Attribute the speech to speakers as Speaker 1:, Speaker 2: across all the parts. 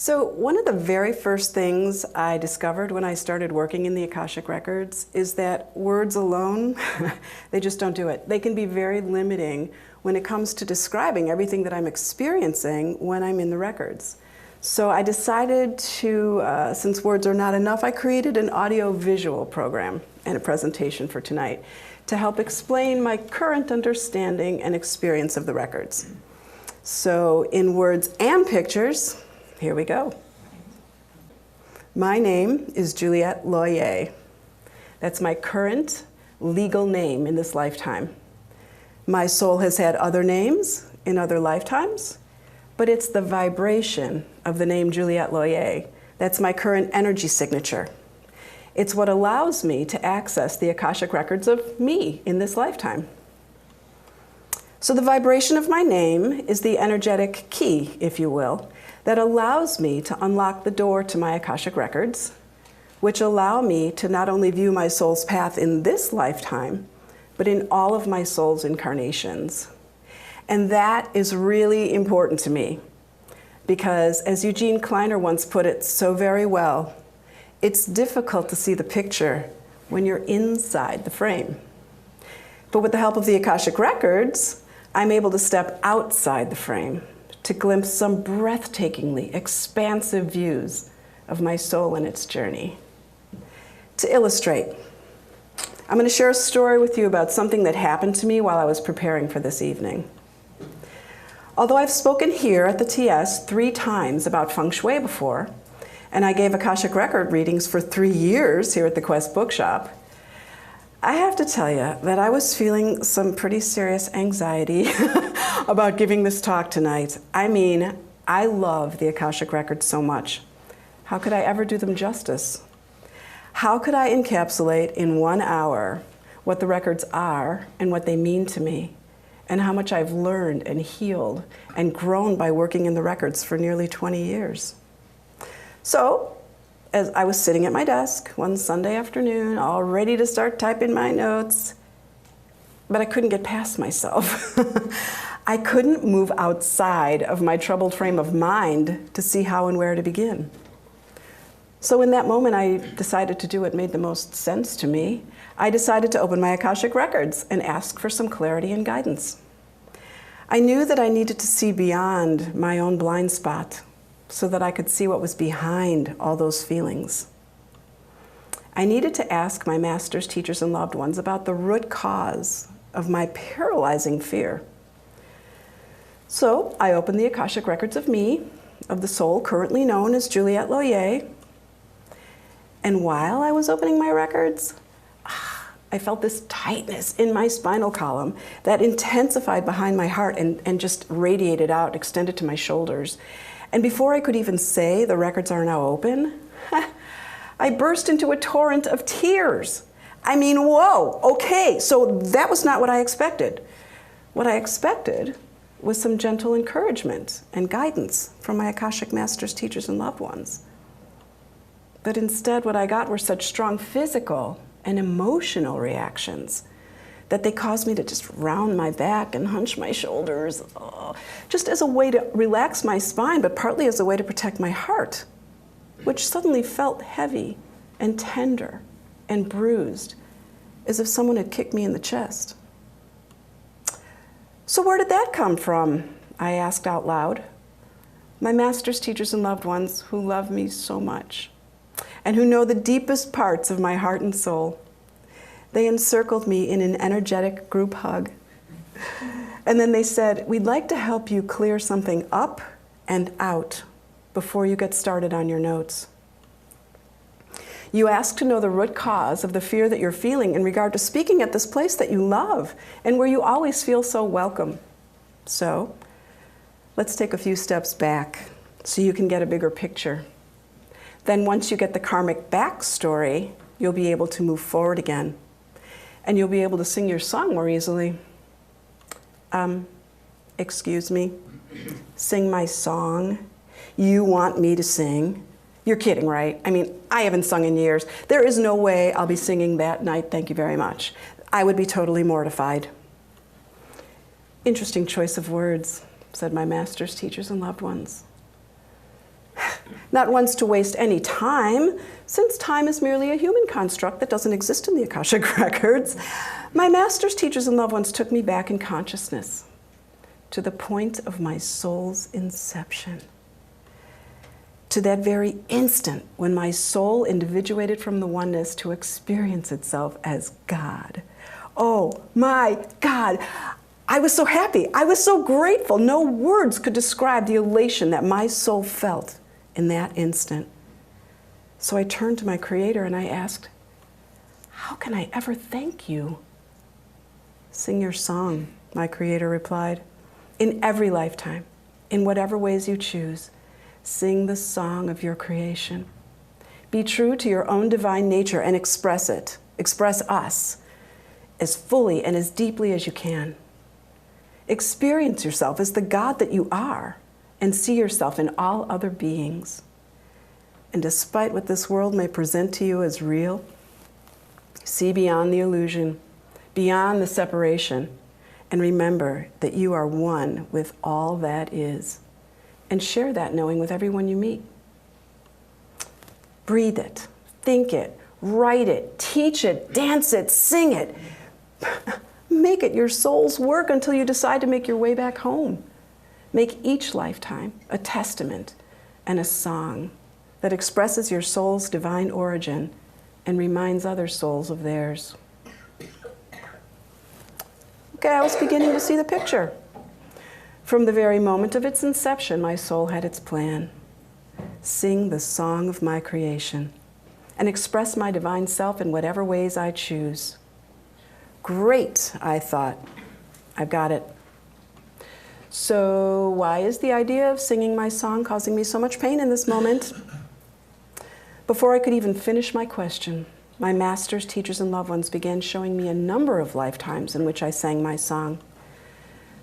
Speaker 1: So one of the very first things I discovered when I started working in the Akashic Records is that words alone, they just don't do it. They can be very limiting when it comes to describing everything that I'm experiencing when I'm in the records. So I decided to, since words are not enough, I created an audio-visual program and a presentation for tonight to help explain my current understanding and experience of the records. So in words and pictures, here we go. My name is Juliette Loyer. That's my current legal name in this lifetime. My soul has had other names in other lifetimes, but it's the vibration of the name Juliette Loyer. That's my current energy signature. It's what allows me to access the Akashic Records of me in this lifetime. So the vibration of my name is the energetic key, if you will, that allows me to unlock the door to my Akashic Records, which allow me to not only view my soul's path in this lifetime, but in all of my soul's incarnations. And that is really important to me, because as Eugene Kleiner once put it so very well, it's difficult to see the picture when you're inside the frame. But with the help of the Akashic Records, I'm able to step outside the frame to glimpse some breathtakingly expansive views of my soul and its journey. To illustrate, I'm going to share a story with you about something that happened to me while I was preparing for this evening. Although I've spoken here at the TS 3 times about feng shui before, and I gave Akashic Record readings for 3 years here at the Quest Bookshop, I have to tell you that I was feeling some pretty serious anxiety about giving this talk tonight. I mean, I love the Akashic Records so much. How could I ever do them justice? How could I encapsulate in 1 hour what the records are and what they mean to me, and how much I've learned and healed and grown by working in the records for nearly 20 years? So, as I was sitting at my desk one Sunday afternoon, all ready to start typing my notes, but I couldn't get past myself. I couldn't move outside of my troubled frame of mind to see how and where to begin. So in that moment, I decided to do what made the most sense to me. I decided to open my Akashic Records and ask for some clarity and guidance. I knew that I needed to see beyond my own blind spot so that I could see what was behind all those feelings. I needed to ask my masters, teachers, and loved ones about the root cause of my paralyzing fear. So I opened the Akashic Records of me, of the soul currently known as Juliette Loyer. And while I was opening my records, I felt this tightness in my spinal column that intensified behind my heart and just radiated out, extended to my shoulders. And before I could even say the records are now open, I burst into a torrent of tears. I mean, whoa, okay, so that was not what I expected. What I expected was some gentle encouragement and guidance from my Akashic masters, teachers, and loved ones. But instead, what I got were such strong physical and emotional reactions that they caused me to just round my back and hunch my shoulders, just as a way to relax my spine, but partly as a way to protect my heart, which suddenly felt heavy and tender and bruised, as if someone had kicked me in the chest. So where did that come from? I asked out loud. My masters, teachers, and loved ones who love me so much, and who know the deepest parts of my heart and soul. They encircled me in an energetic group hug. And then they said, we'd like to help you clear something up and out before you get started on your notes. You ask to know the root cause of the fear that you're feeling in regard to speaking at this place that you love and where you always feel so welcome. So let's take a few steps back so you can get a bigger picture. Then once you get the karmic backstory, you'll be able to move forward again. And you'll be able to sing your song more easily. Excuse me, sing my song? You want me to sing? You're kidding, right? I mean, I haven't sung in years. There is no way I'll be singing that night, thank you very much. I would be totally mortified. Interesting choice of words, said my masters, teachers, and loved ones. not once to waste any time, since time is merely a human construct that doesn't exist in the Akashic records. My masters, teachers, and loved ones took me back in consciousness to the point of my soul's inception, to that very instant when my soul individuated from the oneness to experience itself as God. Oh my God! I was so happy. I was so grateful. No words could describe the elation that my soul felt in that instant. So I turned to my Creator and I asked, how can I ever thank you? Sing your song, my Creator replied. In every lifetime, in whatever ways you choose, sing the song of your creation. Be true to your own divine nature and express it. Express us as fully and as deeply as you can. Experience yourself as the God that you are and see yourself in all other beings. And despite what this world may present to you as real, see beyond the illusion, beyond the separation, and remember that you are one with all that is. And share that knowing with everyone you meet. Breathe it, think it, write it, teach it, dance it, sing it. Make it your soul's work until you decide to make your way back home. Make each lifetime a testament and a song that expresses your soul's divine origin and reminds other souls of theirs. Okay, I was beginning to see the picture. From the very moment of its inception, my soul had its plan. Sing the song of my creation and express my divine self in whatever ways I choose. Great, I thought. I've got it. So why is the idea of singing my song causing me so much pain in this moment? Before I could even finish my question, my masters, teachers, and loved ones began showing me a number of lifetimes in which I sang my song.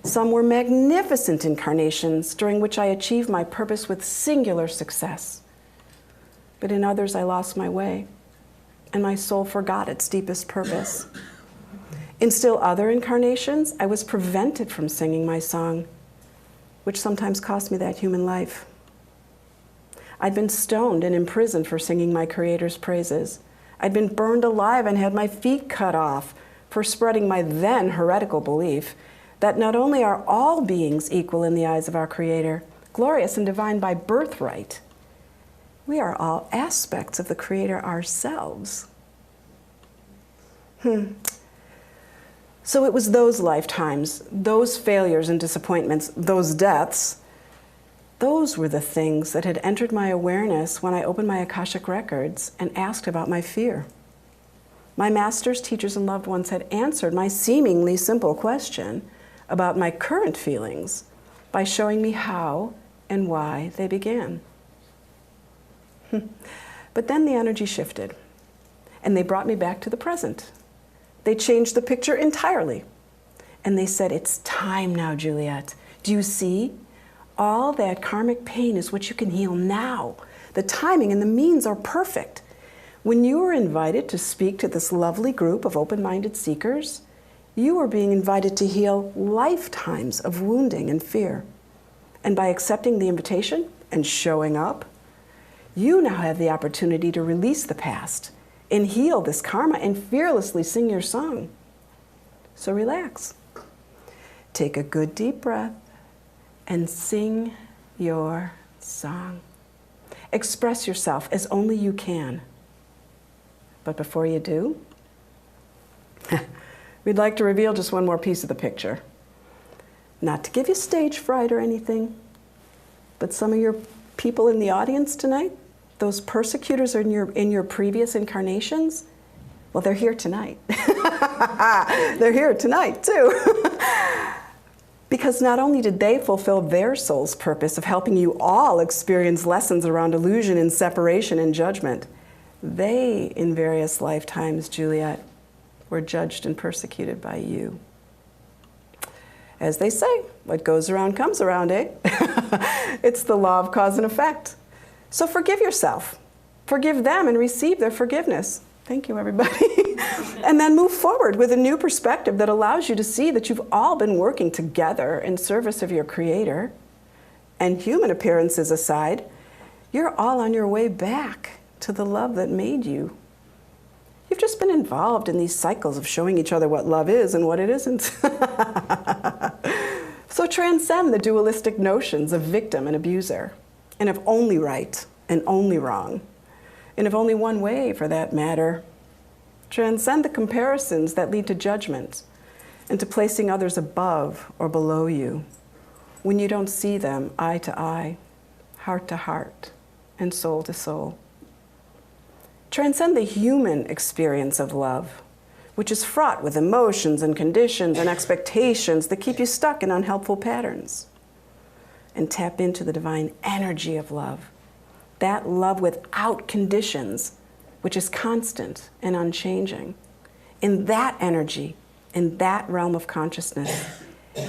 Speaker 1: Some were magnificent incarnations during which I achieved my purpose with singular success. But in others, I lost my way, and my soul forgot its deepest purpose. In still other incarnations, I was prevented from singing my song, which sometimes cost me that human life. I'd been stoned and imprisoned for singing my Creator's praises. I'd been burned alive and had my feet cut off for spreading my then heretical belief that not only are all beings equal in the eyes of our Creator, glorious and divine by birthright, we are all aspects of the Creator ourselves. So it was those lifetimes, those failures and disappointments, those deaths, those were the things that had entered my awareness when I opened my Akashic records and asked about my fear. My masters, teachers, and loved ones had answered my seemingly simple question about my current feelings by showing me how and why they began. But then the energy shifted, and they brought me back to the present. They changed the picture entirely. And they said, it's time now, Juliet. Do you see? All that karmic pain is what you can heal now. The timing and the means are perfect. When you were invited to speak to this lovely group of open-minded seekers, you were being invited to heal lifetimes of wounding and fear. And by accepting the invitation and showing up, you now have the opportunity to release the past and heal this karma and fearlessly sing your song. So relax. Take a good deep breath and sing your song. Express yourself as only you can. But before you do, we'd like to reveal just one more piece of the picture. Not to give you stage fright or anything, but some of your people in the audience tonight, those persecutors in your previous incarnations, well, they're here tonight. They're here tonight, too. Because not only did they fulfill their soul's purpose of helping you all experience lessons around illusion and separation and judgment, they, in various lifetimes, Juliet, were judged and persecuted by you. As they say, what goes around comes around, eh? It's the law of cause and effect. So forgive yourself. Forgive them and receive their forgiveness. Thank you, everybody. And then move forward with a new perspective that allows you to see that you've all been working together in service of your Creator. And human appearances aside, You're all on your way back to the love that made you. You've just been involved in these cycles of showing each other what love is and what it isn't. So transcend the dualistic notions of victim and abuser, and of only right and only wrong, and of only one way for that matter. Transcend the comparisons that lead to judgment and to placing others above or below you when you don't see them eye to eye, heart to heart, and soul to soul. Transcend the human experience of love, which is fraught with emotions and conditions and expectations that keep you stuck in unhelpful patterns. And tap into the divine energy of love, that love without conditions, which is constant and unchanging. In that energy, in that realm of consciousness,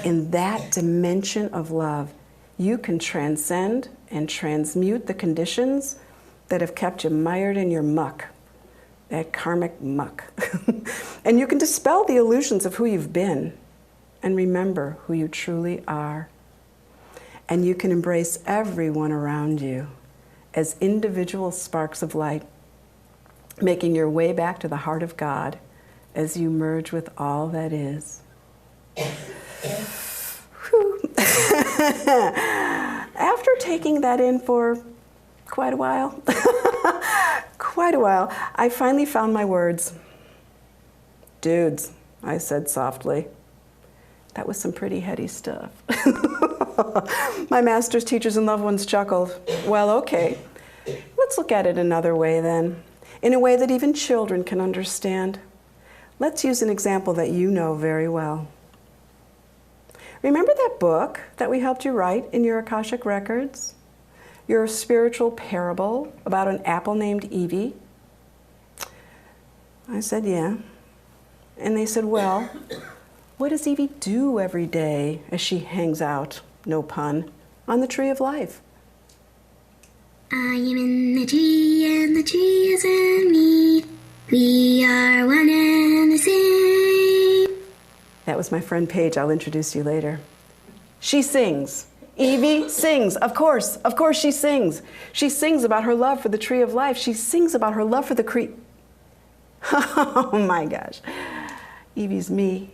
Speaker 1: in that dimension of love, you can transcend and transmute the conditions that have kept you mired in your muck, that karmic muck. And you can dispel the illusions of who you've been and remember who you truly are. And you can embrace everyone around you as individual sparks of light, making your way back to the heart of God as you merge with all that is. After taking that in for quite a while, I finally found my words. Dudes, I said softly. That was some pretty heady stuff. My masters, teachers, and loved ones chuckled. Well, okay, let's look at it another way then, in a way that even children can understand. Let's use an example that you know very well. Remember that book that we helped you write in your Akashic Records? Your spiritual parable about an apple named Evie? I said, yeah. And they said, well, what does Evie do every day as she hangs out, no pun, on the tree of life?
Speaker 2: I am in the tree and the tree is in me. We are one and the same.
Speaker 1: That was my friend Paige. I'll introduce you later. She sings. Evie sings. Of course she sings. She sings about her love for the tree of life. She sings about her love for the Oh my gosh. Evie's me.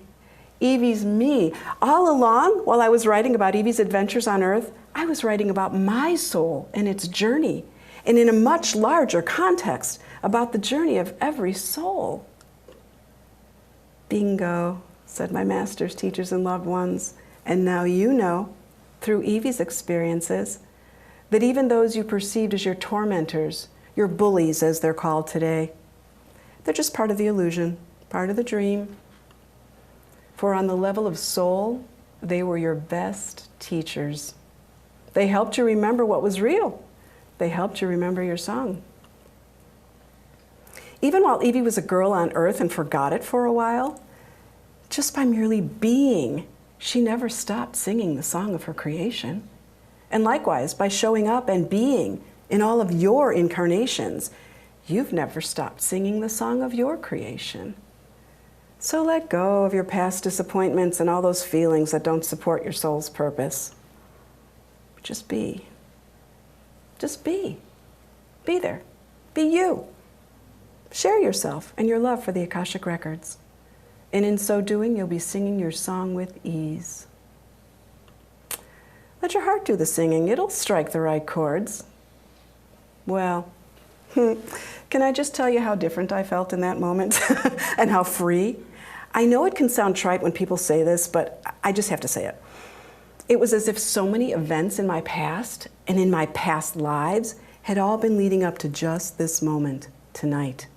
Speaker 1: Evie's me. All along, while I was writing about Evie's adventures on Earth, I was writing about my soul and its journey, and in a much larger context, about the journey of every soul. Bingo, said my masters, teachers, and loved ones. And now you know, through Evie's experiences, that even those you perceived as your tormentors, your bullies as they're called today, they're just part of the illusion, part of the dream. For on the level of soul, they were your best teachers. They helped you remember what was real. They helped you remember your song. Even while Evie was a girl on Earth and forgot it for a while, just by merely being, she never stopped singing the song of her creation. And likewise, by showing up and being in all of your incarnations, you've never stopped singing the song of your creation. So let go of your past disappointments and all those feelings that don't support your soul's purpose. Just be. Just be. Be there. Be you. Share yourself and your love for the Akashic Records. And in so doing, you'll be singing your song with ease. Let your heart do the singing. It'll strike the right chords. Well, can I just tell you how different I felt in that moment and how free? I know it can sound trite when people say this, but I just have to say it. It was as if so many events in my past and in my past lives had all been leading up to just this moment, tonight.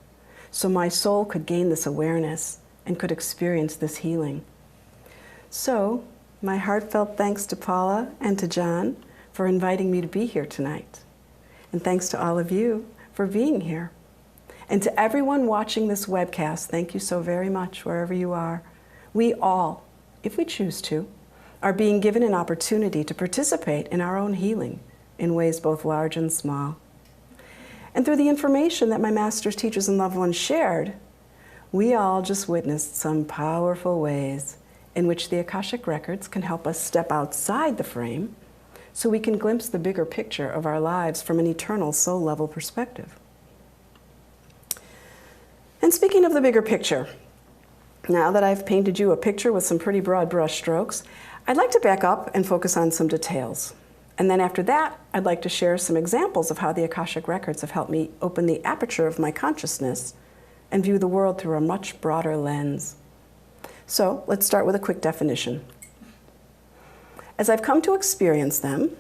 Speaker 1: So my soul could gain this awareness and could experience this healing. So, my heartfelt thanks to Paula and to John for inviting me to be here tonight. And thanks to all of you for being here. And to everyone watching this webcast, thank you so very much, wherever you are. We all, if we choose to, are being given an opportunity to participate in our own healing in ways both large and small. And through the information that my masters, teachers, and loved ones shared, we all just witnessed some powerful ways in which the Akashic Records can help us step outside the frame so we can glimpse the bigger picture of our lives from an eternal soul-level perspective. And speaking of the bigger picture, now that I've painted you a picture with some pretty broad brush strokes, I'd like to back up and focus on some details. And then after that, I'd like to share some examples of how the Akashic Records have helped me open the aperture of my consciousness and view the world through a much broader lens. So let's start with a quick definition. As I've come to experience them,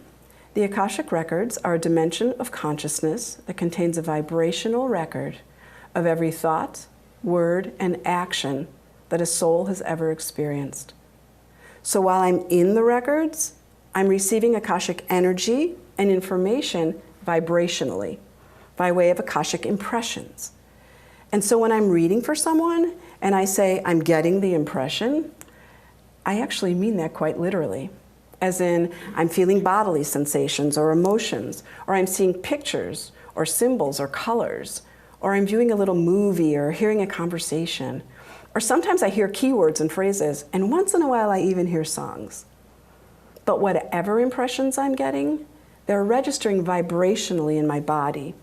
Speaker 1: the Akashic Records are a dimension of consciousness that contains a vibrational record of every thought, word, and action that a soul has ever experienced. So while I'm in the records, I'm receiving Akashic energy and information vibrationally by way of Akashic impressions. And so when I'm reading for someone and I say I'm getting the impression, I actually mean that quite literally. As in, I'm feeling bodily sensations or emotions, or I'm seeing pictures or symbols or colors, or I'm viewing a little movie or hearing a conversation. Or sometimes I hear keywords and phrases, and once in a while I even hear songs. But whatever impressions I'm getting, they're registering vibrationally in my body.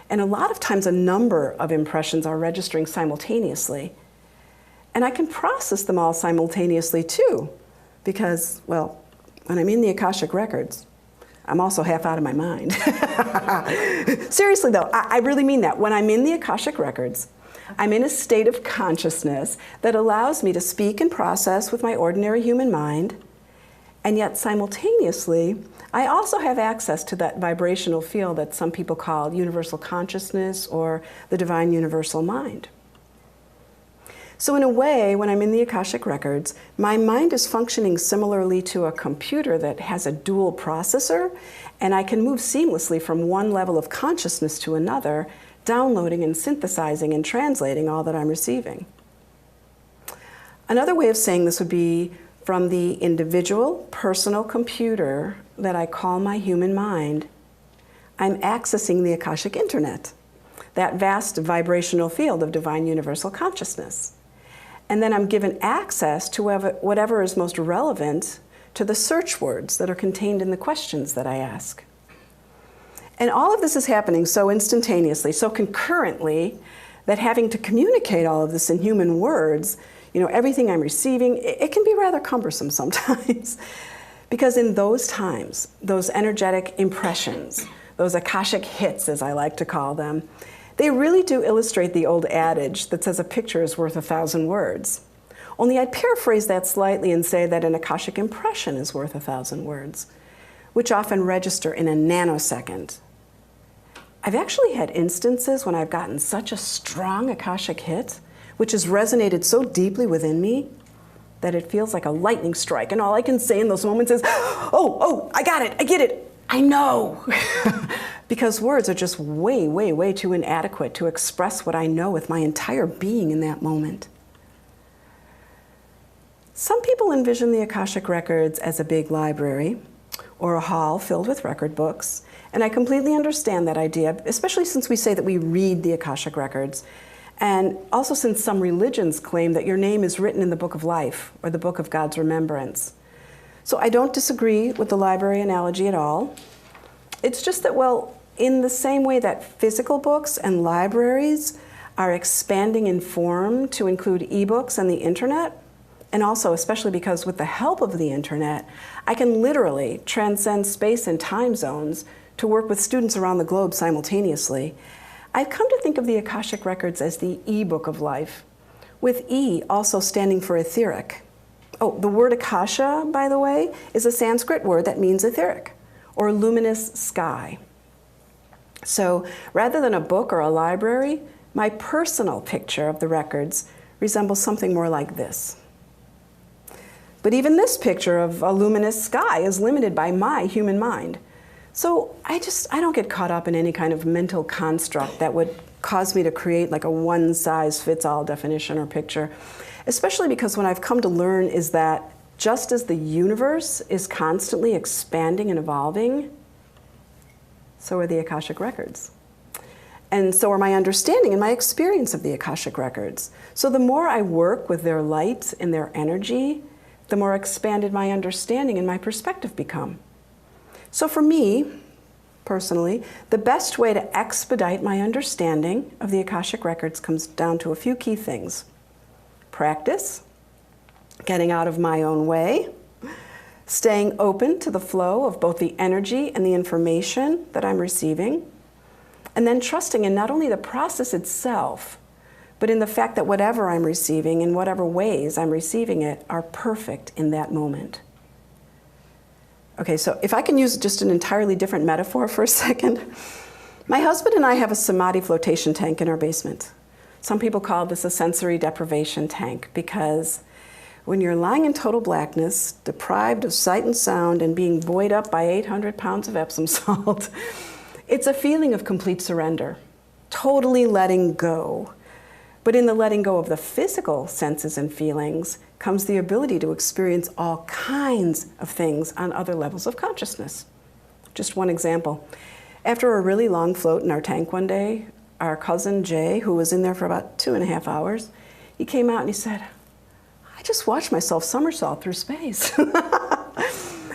Speaker 1: And a lot of times a number of impressions are registering simultaneously. And I can process them all simultaneously too, because, well, when I'm in the Akashic Records, I'm also half out of my mind. Seriously though, I really mean that. When I'm in the Akashic Records, I'm in a state of consciousness that allows me to speak and process with my ordinary human mind, and yet simultaneously, I also have access to that vibrational field that some people call universal consciousness or the divine universal mind. So in a way, when I'm in the Akashic Records, my mind is functioning similarly to a computer that has a dual processor, and I can move seamlessly from one level of consciousness to another, downloading and synthesizing and translating all that I'm receiving. Another way of saying this would be from the individual, personal computer that I call my human mind, I'm accessing the Akashic Internet, that vast vibrational field of divine universal consciousness. And then I'm given access to whatever is most relevant to the search words that are contained in the questions that I ask. And all of this is happening so instantaneously, so concurrently, that having to communicate all of this in human words, everything I'm receiving, it can be rather cumbersome sometimes. Because in those times, those energetic impressions, those Akashic hits, as I like to call them, they really do illustrate the old adage that says a picture is worth 1,000 words. Only I'd paraphrase that slightly and say that an Akashic impression is worth 1,000 words, which often register in a nanosecond. I've actually had instances when I've gotten such a strong Akashic hit, which has resonated so deeply within me, that it feels like a lightning strike, and all I can say in those moments is, oh, I got it, I get it, I know. Because words are just way, way, way too inadequate to express what I know with my entire being in that moment. Some people envision the Akashic Records as a big library or a hall filled with record books, and I completely understand that idea, especially since we say that we read the Akashic Records, and also since some religions claim that your name is written in the Book of Life or the Book of God's Remembrance. So I don't disagree with the library analogy at all. It's just that, well, in the same way that physical books and libraries are expanding in form to include ebooks and the internet, and also especially because with the help of the internet, I can literally transcend space and time zones to work with students around the globe simultaneously, I've come to think of the Akashic Records as the e-book of life, with E also standing for etheric. Oh, the word Akasha, by the way, is a Sanskrit word that means etheric, or luminous sky. So rather than a book or a library, my personal picture of the records resembles something more like this. But even this picture of a luminous sky is limited by my human mind. So I don't get caught up in any kind of mental construct that would cause me to create like a one-size-fits-all definition or picture, especially because what I've come to learn is that just as the universe is constantly expanding and evolving, so are the Akashic Records. And so are my understanding and my experience of the Akashic Records. So the more I work with their light and their energy, the more expanded my understanding and my perspective become. So for me, personally, the best way to expedite my understanding of the Akashic Records comes down to a few key things. Practice, getting out of my own way, staying open to the flow of both the energy and the information that I'm receiving, and then trusting in not only the process itself, but in the fact that whatever I'm receiving, in whatever ways I'm receiving it, are perfect in that moment. Okay, so if I can use just an entirely different metaphor for a second. My husband and I have a samadhi flotation tank in our basement. Some people call this a sensory deprivation tank because when you're lying in total blackness, deprived of sight and sound, and being buoyed up by 800 pounds of Epsom salt, it's a feeling of complete surrender, totally letting go. But in the letting go of the physical senses and feelings comes the ability to experience all kinds of things on other levels of consciousness. Just one example. After a really long float in our tank one day, our cousin Jay, who was in there for about 2.5 hours, he came out and he said, "I just watched myself somersault through space."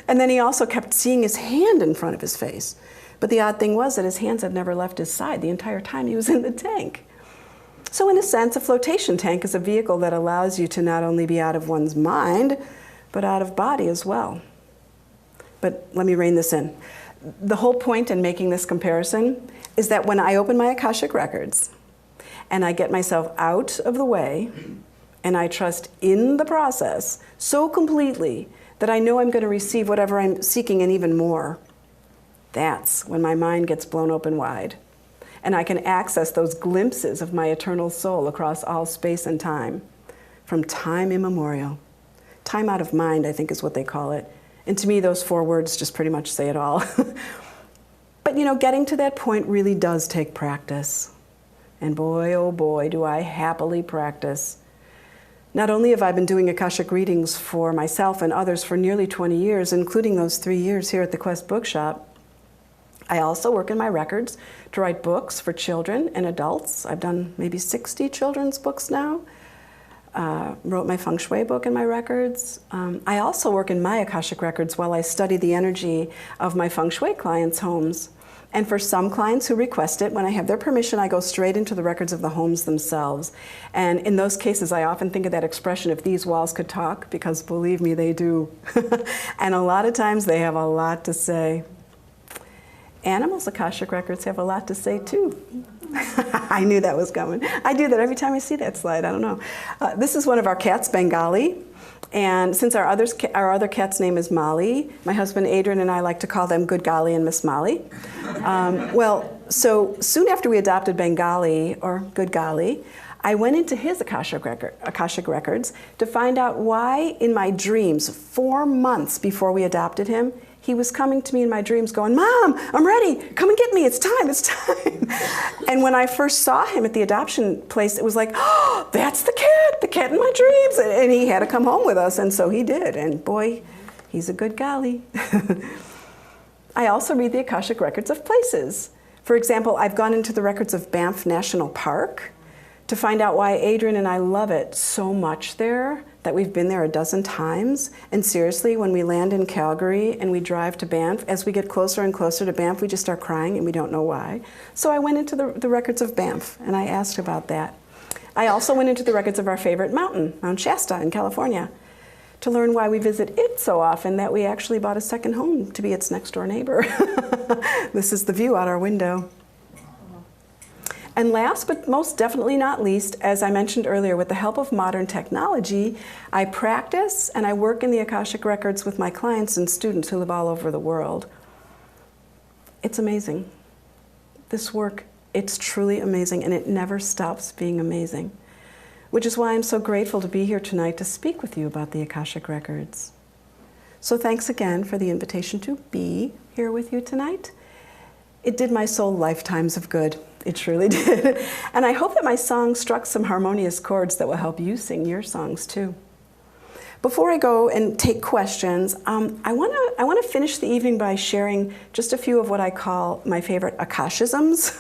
Speaker 1: And then he also kept seeing his hand in front of his face. But the odd thing was that his hands had never left his side the entire time he was in the tank. So in a sense, a flotation tank is a vehicle that allows you to not only be out of one's mind, but out of body as well. But let me rein this in. The whole point in making this comparison is that when I open my Akashic Records and I get myself out of the way and I trust in the process so completely that I know I'm going to receive whatever I'm seeking and even more, that's when my mind gets blown open wide. And I can access those glimpses of my eternal soul across all space and time, from time immemorial. Time out of mind, I think, is what they call it. And to me, those 4 words just pretty much say it all. But you know, getting to that point really does take practice. And boy, oh boy, do I happily practice. Not only have I been doing Akashic readings for myself and others for nearly 20 years, including those 3 years here at the Quest Bookshop, I also work in my records to write books for children and adults. I've done maybe 60 children's books now. Wrote my Feng Shui book in my records. I also work in my Akashic Records while I study the energy of my Feng Shui clients' homes. And for some clients who request it, when I have their permission, I go straight into the records of the homes themselves. And in those cases, I often think of that expression, if these walls could talk, because believe me, they do. And a lot of times they have a lot to say. Animals' Akashic Records have a lot to say too. I knew that was coming. I do that every time I see that slide. I don't know. This is one of our cats, Bengali. And since our other cat's name is Molly, my husband Adrian and I like to call them Good Golly and Miss Molly. Well, so soon after we adopted Bengali, or Good Golly, I went into his Akashic Records to find out why in my dreams, 4 months before we adopted him, he was coming to me in my dreams going, "Mom, I'm ready, come and get me, it's time, it's time." And when I first saw him at the adoption place, it was like, "Oh, that's the cat in my dreams." And he had to come home with us, and so he did. And boy, he's a good golly. I also read the Akashic Records of places. For example, I've gone into the records of Banff National Park to find out why Adrian and I love it so much there, that we've been there a dozen times. And seriously, when we land in Calgary and we drive to Banff, as we get closer and closer to Banff, we just start crying and we don't know why. So I went into the records of Banff and I asked about that. I also went into the records of our favorite mountain, Mount Shasta in California, to learn why we visit it so often that we actually bought a second home to be its next door neighbor. This is the view out our window. And last but most definitely not least, as I mentioned earlier, with the help of modern technology, I practice and I work in the Akashic Records with my clients and students who live all over the world. It's amazing. This work, it's truly amazing, and it never stops being amazing, which is why I'm so grateful to be here tonight to speak with you about the Akashic Records. So thanks again for the invitation to be here with you tonight. It did my soul lifetimes of good. It truly did. And I hope that my song struck some harmonious chords that will help you sing your songs too. Before I go and take questions, I want to finish the evening by sharing just a few of what I call my favorite Akashisms.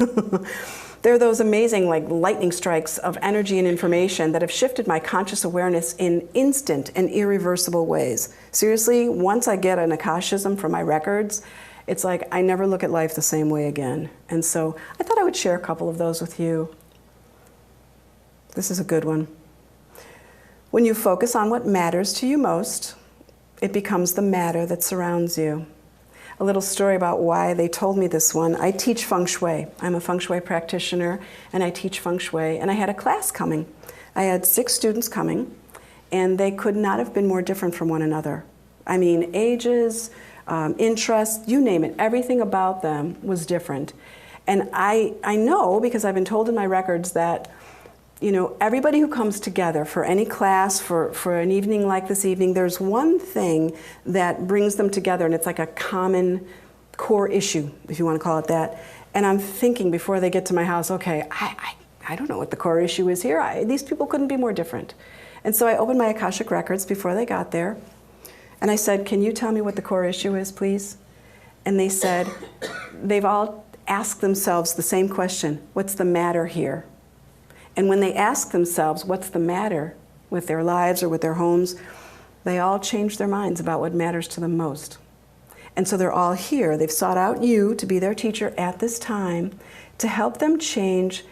Speaker 1: They're those amazing, like lightning strikes of energy and information that have shifted my conscious awareness in instant and irreversible ways. Seriously, once I get an Akashism from my records, It's like I never look at life the same way again. And so I thought I would share a couple of those with you. This is a good one. When you focus on what matters to you most, it becomes the matter that surrounds you. A little story about why they told me this one. I teach Feng Shui. I'm a Feng Shui practitioner, and I teach Feng Shui. And I had a class coming. I had 6 students coming, and they could not have been more different from one another. I mean, ages, interests, you name it. Everything about them was different. And I know, because I've been told in my records, that everybody who comes together for any class, for an evening like this evening, there's one thing that brings them together, and it's like a common core issue, if you want to call it that. And I'm thinking before they get to my house, okay, I don't know what the core issue is here. These people couldn't be more different. And so I opened my Akashic records before they got there, and I said, can you tell me what the core issue is, please? And they said, they've all asked themselves the same question: what's the matter here? And when they ask themselves what's the matter with their lives or with their homes, they all change their minds about what matters to them most. And so they're all here. They've sought out you to be their teacher at this time to help them change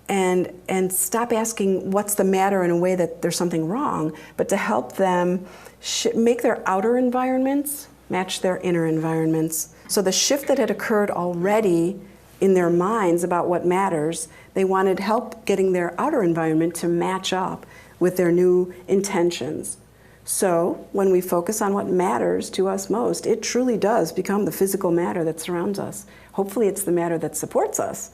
Speaker 1: and stop asking what's the matter in a way that there's something wrong, but to help them make their outer environments match their inner environments. So the shift that had occurred already in their minds about what matters, they wanted help getting their outer environment to match up with their new intentions. So when we focus on what matters to us most, it truly does become the physical matter that surrounds us. Hopefully it's the matter that supports us.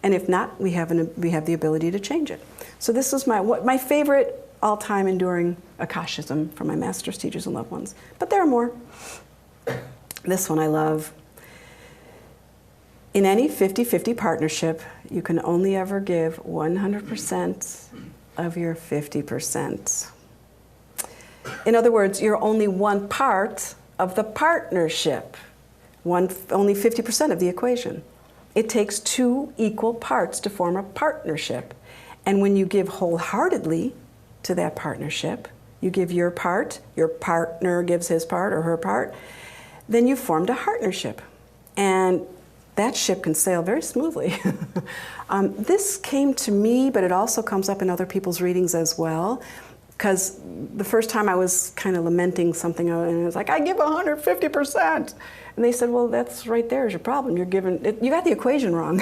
Speaker 1: And if not, we have the ability to change it. So this is my favorite all-time enduring Akashism from my masters, teachers, and loved ones. But there are more. This one I love. In any 50-50 partnership, you can only ever give 100% of your 50%. In other words, you're only one part of the partnership, only 50% of the equation. It takes 2 equal parts to form a partnership. And when you give wholeheartedly to that partnership, you give your part, your partner gives his part or her part, then you formed a partnership. And that ship can sail very smoothly. This came to me, but it also comes up in other people's readings as well. Because the first time I was kind of lamenting something, and I was like, I give 150%. And they said, well, that's right there is your problem. You got the equation wrong.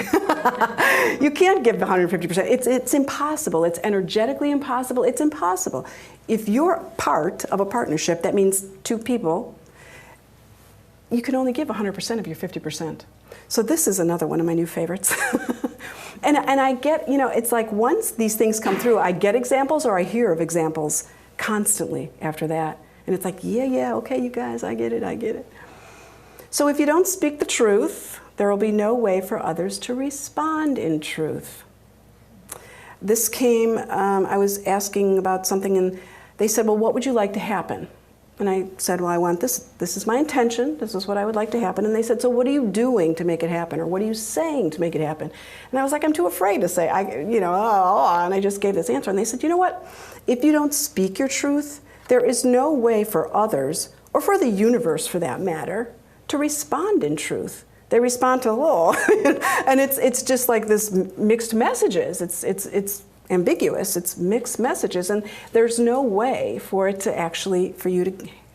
Speaker 1: You can't give 150%. It's impossible. It's energetically impossible. It's impossible. If you're part of a partnership, that means 2 people, you can only give 100% of your 50%. So this is another one of my new favorites. And I get, it's like once these things come through, I get examples or I hear of examples constantly after that. And it's like, yeah, okay, you guys, I get it. So if you don't speak the truth, there will be no way for others to respond in truth. This came, I was asking about something, and they said, well, what would you like to happen? And I said, well, I want this. This is my intention. This is what I would like to happen. And they said, so what are you doing to make it happen? Or what are you saying to make it happen? And I was like, I'm too afraid to say, and I just gave this answer. And they said, you know what? If you don't speak your truth, there is no way for others, or for the universe for that matter, to respond in truth. They respond to, and it's just like this mixed messages. It's ambiguous, it's mixed messages, and there's no way for it to actually,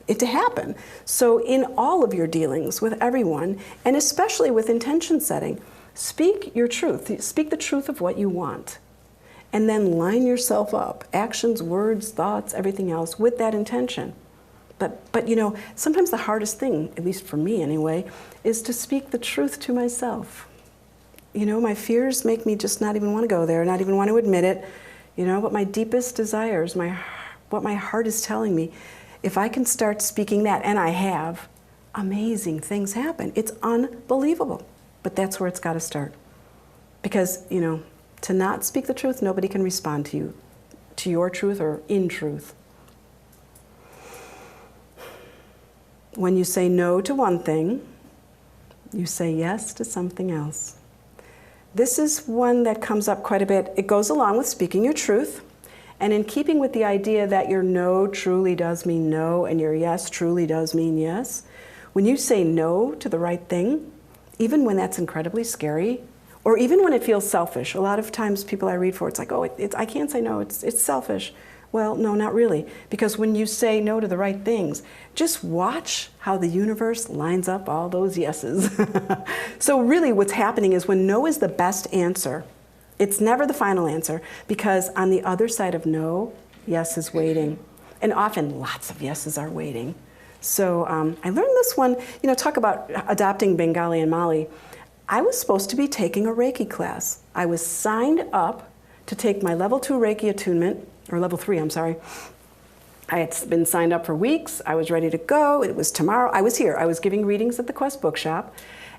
Speaker 1: it to happen. So in all of your dealings with everyone, and especially with intention setting, speak your truth. Speak the truth of what you want. And then line yourself up, actions, words, thoughts, everything else, with that intention. But sometimes the hardest thing, at least for me anyway, is to speak the truth to myself. My fears make me just not even want to go there, not even want to admit it. But my deepest desires, what my heart is telling me, if I can start speaking that, and I have, amazing things happen. It's unbelievable. But that's where it's got to start. Because, to not speak the truth, nobody can respond to you, to your truth or in truth. When you say no to one thing, you say yes to something else. This is one that comes up quite a bit. It goes along with speaking your truth, and in keeping with the idea that your no truly does mean no, and your yes truly does mean yes, When you say no to the right thing, even when that's incredibly scary, or even when it feels selfish, a lot of times people I read for, it's like, oh, I can't say no, it's selfish. Well, no, not really. Because when you say no to the right things, just watch how the universe lines up all those yeses. So really what's happening is when no is the best answer, it's never the final answer, because on the other side of no, yes is waiting. And often lots of yeses are waiting. So I learned this one, talk about adopting Bengali and Mali. I was supposed to be taking a Reiki class. I was signed up to take my level 2 Reiki attunement, or level 3, I'm sorry. I had been signed up for weeks. I was ready to go. It was tomorrow. I was here. I was giving readings at the Quest Bookshop.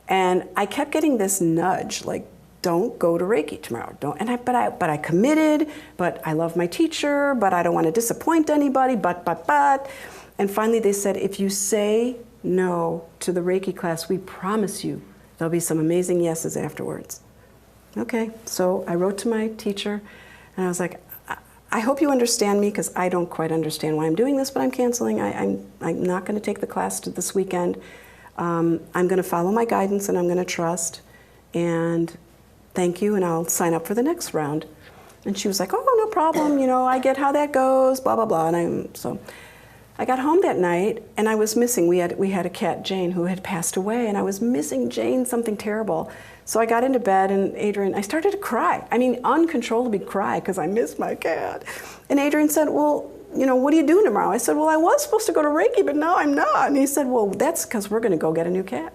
Speaker 1: And I kept getting this nudge, like, don't go to Reiki tomorrow. Don't. And but I committed, but I love my teacher, but I don't want to disappoint anybody, but. And finally they said, if you say no to the Reiki class, we promise you there'll be some amazing yeses afterwards. Okay, so I wrote to my teacher and I was like, I hope you understand me, because I don't quite understand why I'm doing this, but I'm canceling. I'm not going to take the class this weekend. I'm going to follow my guidance and I'm going to trust. And thank you, and I'll sign up for the next round. And she was like, oh, no problem. I get how that goes, blah, blah, blah. And so I got home that night and I was missing. We had a cat, Jane, who had passed away, and I was missing Jane something terrible. So I got into bed, and Adrian, I started to cry. I mean, uncontrollably cry, because I missed my cat. And Adrian said, well, what are you doing tomorrow? I said, well, I was supposed to go to Reiki, but now I'm not. And he said, well, that's because we're going to go get a new cat.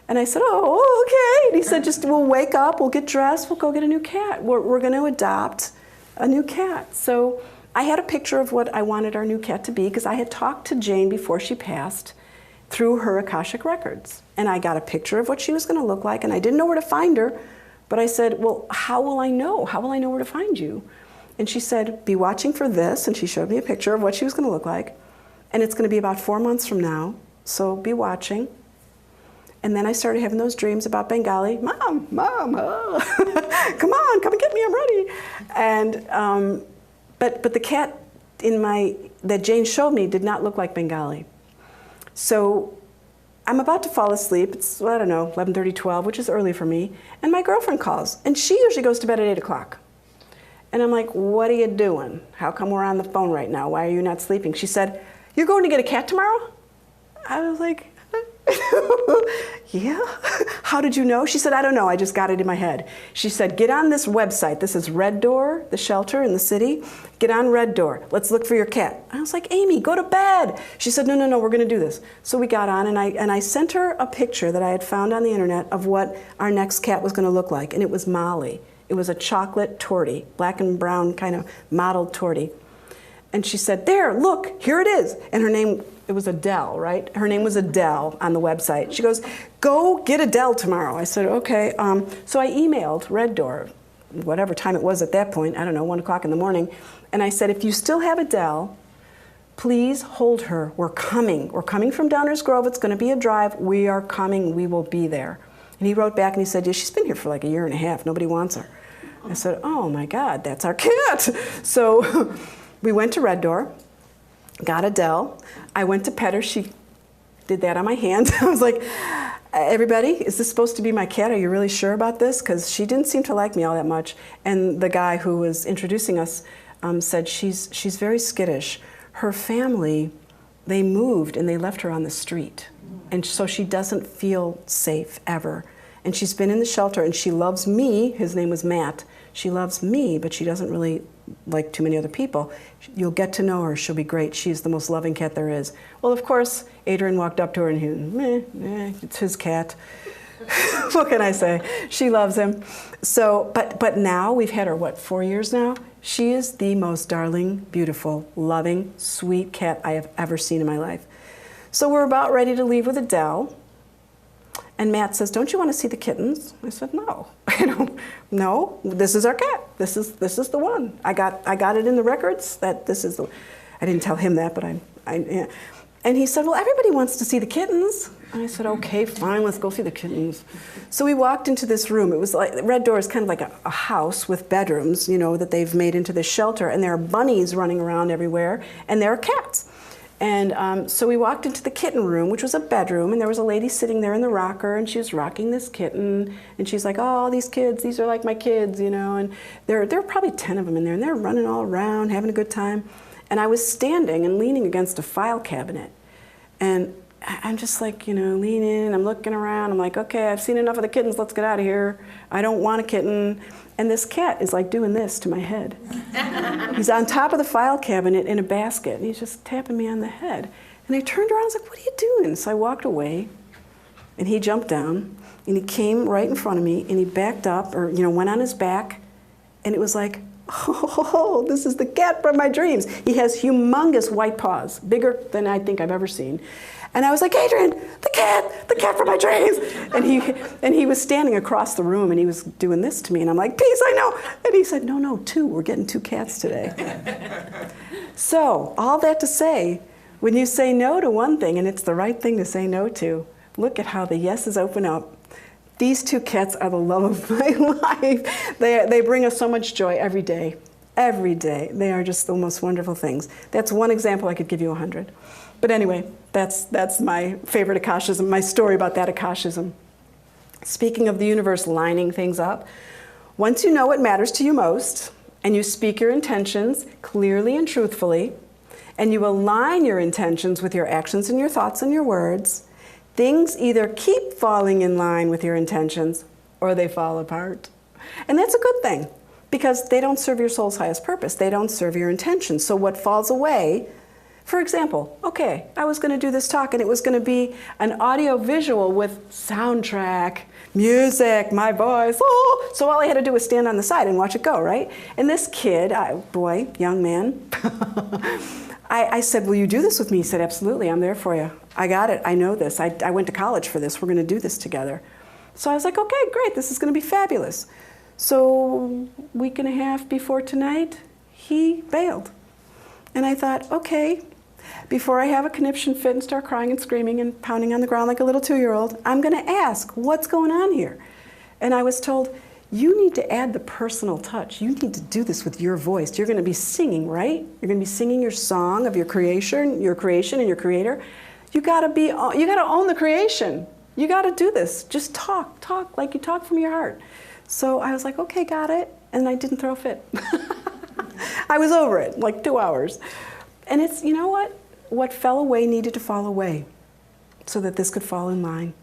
Speaker 1: And I said, oh, okay. And he said, we'll wake up, we'll get dressed, we'll go get a new cat. We're going to adopt a new cat. So I had a picture of what I wanted our new cat to be, because I had talked to Jane before she passed through her Akashic records. And I got a picture of what she was going to look like, and I didn't know where to find her. But I said, well, how will I know? How will I know where to find you? And she said, be watching for this. And she showed me a picture of what she was going to look like. And it's going to be about 4 months from now. So be watching. And then I started having those dreams about Bengali. Mom, oh. Come on, come and get me, I'm ready. And, but the cat that Jane showed me did not look like Bengali. So I'm about to fall asleep. It's, I don't know, 11:30, 12, which is early for me. And my girlfriend calls, and she usually goes to bed at 8 o'clock. And I'm like, what are you doing? How come we're on the phone right now? Why are you not sleeping? She said, you're going to get a cat tomorrow? I was like, yeah. How did you know? She said, I don't know. I just got it in my head. She said, get on this website. This is Red Door, the shelter in the city. Get on Red Door. Let's look for your cat. I was like, Amy, go to bed. She said, no, we're going to do this. So we got on, and I sent her a picture that I had found on the internet of what our next cat was going to look like. And it was Molly. It was a chocolate tortie, black and brown kind of mottled tortie. And she said, there, look, here it is. And her name, it was Adele, right? Her name was Adele on the website. She goes, go get Adele tomorrow. I said, okay. So I emailed Red Door, whatever time it was at that point, I don't know, 1 o'clock in the morning. And I said, if you still have Adele, please hold her. We're coming. We're coming from Downers Grove. It's going to be a drive. We are coming. We will be there. And he wrote back and he said, yeah, she's been here for like 1.5 years. Nobody wants her. I said, oh my God, that's our cat. So we went to Red Door, got Adele. I went to pet her. She did that on my hand. I was like, everybody, is this supposed to be my cat? Are you really sure about this? Because she didn't seem to like me all that much. And the guy who was introducing us said she's very skittish. Her family, they moved and they left her on the street. And so she doesn't feel safe ever. And she's been in the shelter, and she loves me. His name was Matt. She loves me, but she doesn't really like too many other people. You'll get to know her. She'll be great. She's the most loving cat there is. Well, of course, Adrian walked up to her and he, it's his cat. What can I say? She loves him. So, but now we've had her, what, 4 years now? She is the most darling, beautiful, loving, sweet cat I have ever seen in my life. So we're about ready to leave with Adele. And Matt says, don't you want to see the kittens? I said, no. No, this is our cat. This is the one. I got it in the records that this is the, I didn't tell him that, but yeah. And he said, well, everybody wants to see the kittens. And I said, okay, fine, let's go see the kittens. So we walked into this room. It was like, Red Door is kind of like a house with bedrooms, that they've made into this shelter. And there are bunnies running around everywhere, and there are cats. And so we walked into the kitten room, which was a bedroom, and there was a lady sitting there in the rocker, and she was rocking this kitten, and she's like, oh, these kids, these are like my kids, you know, and there are probably 10 of them in there, and they're running all around, having a good time. And I was standing and leaning against a file cabinet, and I'm just like, you know, leaning, I'm looking around, I'm like, okay, I've seen enough of the kittens, let's get out of here. I don't want a kitten. And this cat is like doing this to my head. He's on top of the file cabinet in a basket, and he's just tapping me on the head. And I turned around, I was like, what are you doing? So I walked away, and he jumped down, and he came right in front of me, and he backed up, or, you know, went on his back, and it was like, oh, this is the cat from my dreams. He has humongous white paws, bigger than I think I've ever seen. And I was like, Adrian, the cat from my dreams. And he was standing across the room, and he was doing this to me, and I'm like, peace, I know. And he said, no, 2, we're getting 2 cats today. So, all that to say, when you say no to one thing, and it's the right thing to say no to, look at how the yeses open up. These 2 cats are the love of my life. They bring us so much joy every day. Every day. They are just the most wonderful things. That's one example. I could give you 100. But anyway, that's my favorite Akashism, my story about that Akashism. Speaking of the universe lining things up, once you know what matters to you most, and you speak your intentions clearly and truthfully, and you align your intentions with your actions and your thoughts and your words, things either keep falling in line with your intentions or they fall apart. And that's a good thing, because they don't serve your soul's highest purpose. They don't serve your intentions. So what falls away, for example, okay, I was going to do this talk, and it was going to be an audio visual with soundtrack, music, my voice, oh! So all I had to do was stand on the side and watch it go, right? And this kid, boy, young man, I said, will you do this with me? He said, absolutely, I'm there for you. I got it, I know this. I went to college for this, we're going to do this together. So I was like, okay, great, this is going to be fabulous. So a week and a half before tonight, he bailed. And I thought, okay, before I have a conniption fit and start crying and screaming and pounding on the ground like a little 2-year-old, I'm going to ask, what's going on here? And I was told, you need to add the personal touch. You need to do this with your voice. You're going to be singing, right? You're going to be singing your song of your creation and your creator. You got to own the creation. You got to do this. Just talk like you talk from your heart. So I was like, okay, got it. And I didn't throw a fit. I was over it, like 2 hours. And it's, you know what? What fell away needed to fall away so that this could fall in line.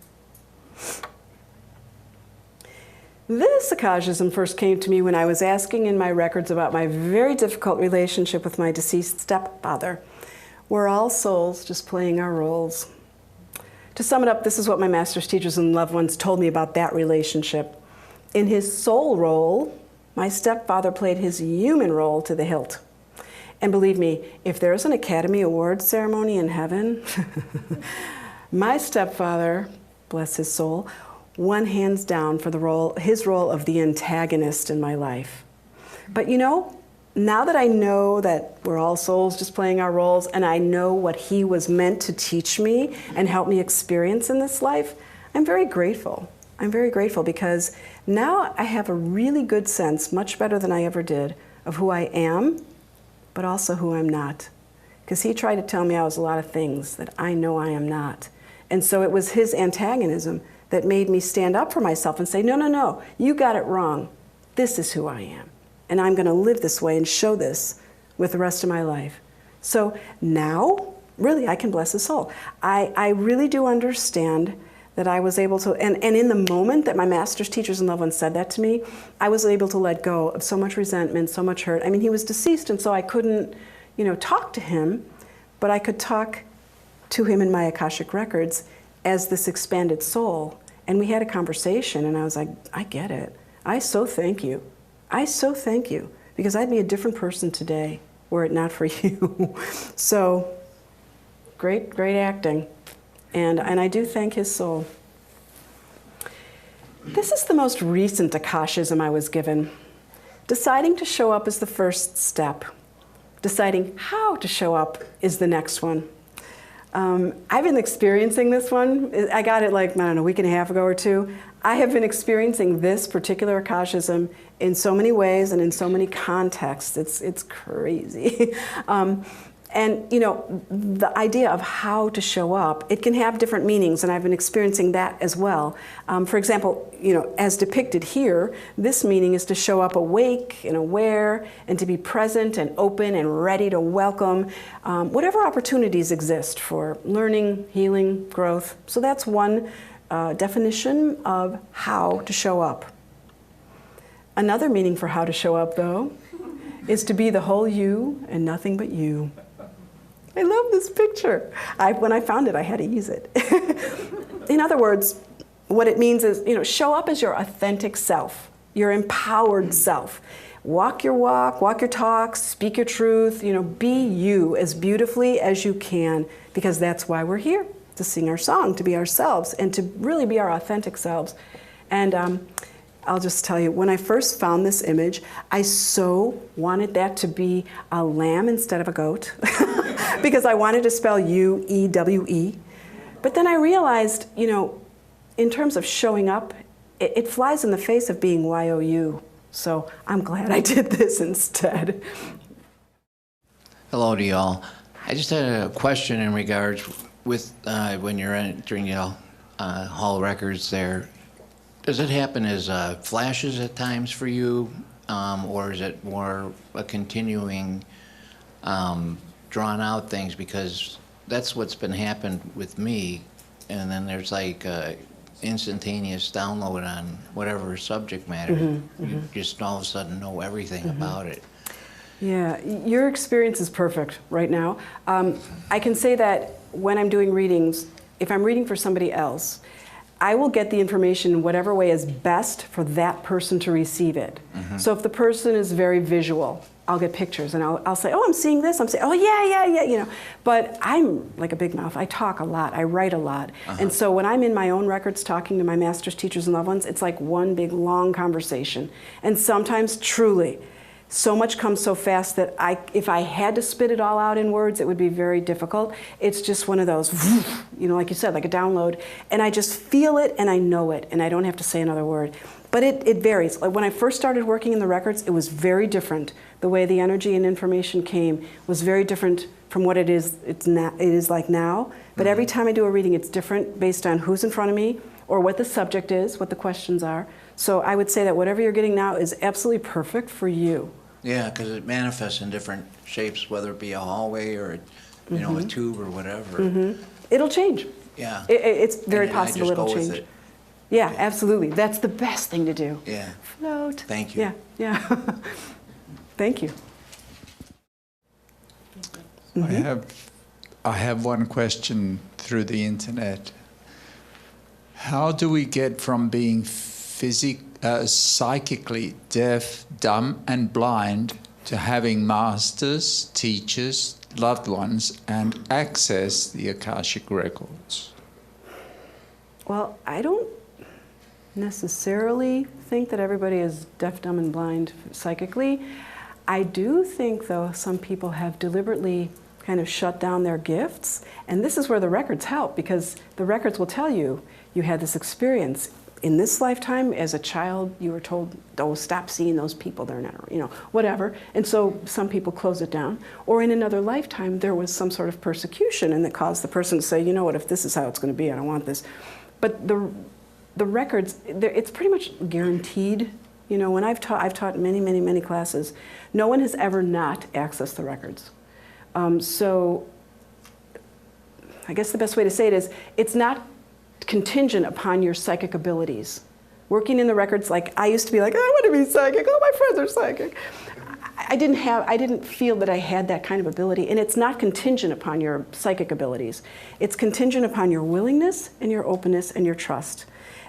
Speaker 1: This Akashism first came to me when I was asking in my records about my very difficult relationship with my deceased stepfather. We're all souls just playing our roles. To sum it up, this is what my master's teachers and loved ones told me about that relationship. In his soul role, my stepfather played his human role to the hilt. And believe me, if there's an Academy Awards ceremony in heaven, my stepfather, bless his soul, won hands down for his role of the antagonist in my life. But you know, now that I know that we're all souls just playing our roles, and I know what he was meant to teach me and help me experience in this life, I'm very grateful. I'm very grateful because now I have a really good sense, much better than I ever did, of who I am, but also who I'm not. Because he tried to tell me I was a lot of things that I know I am not. And so it was his antagonism that made me stand up for myself and say, no, you got it wrong. This is who I am. And I'm going to live this way and show this with the rest of my life. So now, really, I can bless his soul. I really do understand that I was able to, and in the moment that my master's teachers and loved ones said that to me, I was able to let go of so much resentment, so much hurt. I mean, he was deceased, and so I couldn't, talk to him, but I could talk to him in my Akashic records as this expanded soul. And we had a conversation, and I was like, I get it. I so thank you. I so thank you, because I'd be a different person today were it not for you. So, great acting. And I do thank his soul. This is the most recent Akashism I was given. Deciding to show up is the first step. Deciding how to show up is the next one. I've been experiencing this one. I got it like, a week and a half ago or 2. I have been experiencing this particular Akashism in so many ways and in so many contexts. It's crazy. And, you know, the idea of how to show up, it can have different meanings, and I've been experiencing that as well. For example, you know, as depicted here, this meaning is to show up awake and aware and to be present and open and ready to welcome whatever opportunities exist for learning, healing, growth. So that's one definition of how to show up. Another meaning for how to show up, though, is to be the whole you and nothing but you. I love this picture. When I found it, I had to use it. In other words, what it means is, you know, show up as your authentic self, your empowered self. Walk your walk, walk your talk, speak your truth, you know, be you as beautifully as you can, because that's why we're here, to sing our song, to be ourselves, and to really be our authentic selves. And I'll just tell you, when I first found this image, I so wanted that to be a lamb instead of a goat, because I wanted to spell U-E-W-E. But then I realized, you know, in terms of showing up, it flies in the face of being Y-O-U. So I'm glad I did this instead.
Speaker 3: Hello to y'all. I just had a question in regards with when you're entering the Hall of Records there. Does it happen as flashes at times for you, or is it more a continuing drawn out things? Because that's what's been happened with me, and then there's like instantaneous download on whatever subject matter. You just all of a sudden know everything about it.
Speaker 1: Yeah, your experience is perfect right now. I can say that when I'm doing readings, if I'm reading for somebody else, I will get the information in whatever way is best for that person to receive it. So if the person is very visual, I'll get pictures and I'll say, oh, I'm seeing this. I'm saying, oh, yeah, you know. But I'm like a big mouth. I talk a lot. I write a lot. And so when I'm in my own records talking to my masters, teachers, and loved ones, it's like one big, long conversation. And sometimes, truly, so much comes so fast that if I had to spit it all out in words, it would be very difficult. It's just one of those, you know, like you said, like a download. And I just feel it and I know it, and I don't have to say another word. But it varies. Like when I first started working in the records, it was very different. The way the energy and information came was very different from what it is like now. But every time I do a reading, it's different based on who's in front of me or what the subject is, what the questions are. So I would say that whatever you're getting now is absolutely perfect for you.
Speaker 3: Yeah, because it manifests in different shapes, whether it be a hallway or, you know, a tube or whatever.
Speaker 1: It'll change.
Speaker 3: Yeah.
Speaker 1: It's very
Speaker 3: And
Speaker 1: possible
Speaker 3: I just
Speaker 1: it'll
Speaker 3: go
Speaker 1: change.
Speaker 3: with it.
Speaker 1: Yeah, absolutely. That's the best thing to do.
Speaker 3: Yeah.
Speaker 1: Float.
Speaker 3: Thank you.
Speaker 1: Yeah. Thank you.
Speaker 4: I have one question through the internet. How do we get from being psychically deaf, dumb, and blind to having masters, teachers, loved ones, and access the Akashic records?
Speaker 1: Well, I don't necessarily think that everybody is deaf, dumb, and blind psychically. I do think, though, some people have deliberately kind of shut down their gifts. And this is where the records help, because the records will tell you, you had this experience. In this lifetime, as a child, you were told, oh, stop seeing those people, they're not, you know, whatever. And so some people close it down. Or in another lifetime, there was some sort of persecution, and that caused the person to say, you know what, if this is how it's going to be, I don't want this. But the records, it's pretty much guaranteed. You know, when I've taught many classes, no one has ever not accessed the records. So I guess the best way to say it is, it's not contingent upon your psychic abilities. Working in the records, like I used to be like, I want to be psychic, all my friends are psychic. I didn't feel that I had that kind of ability, and it's not contingent upon your psychic abilities. It's contingent upon your willingness and your openness and your trust.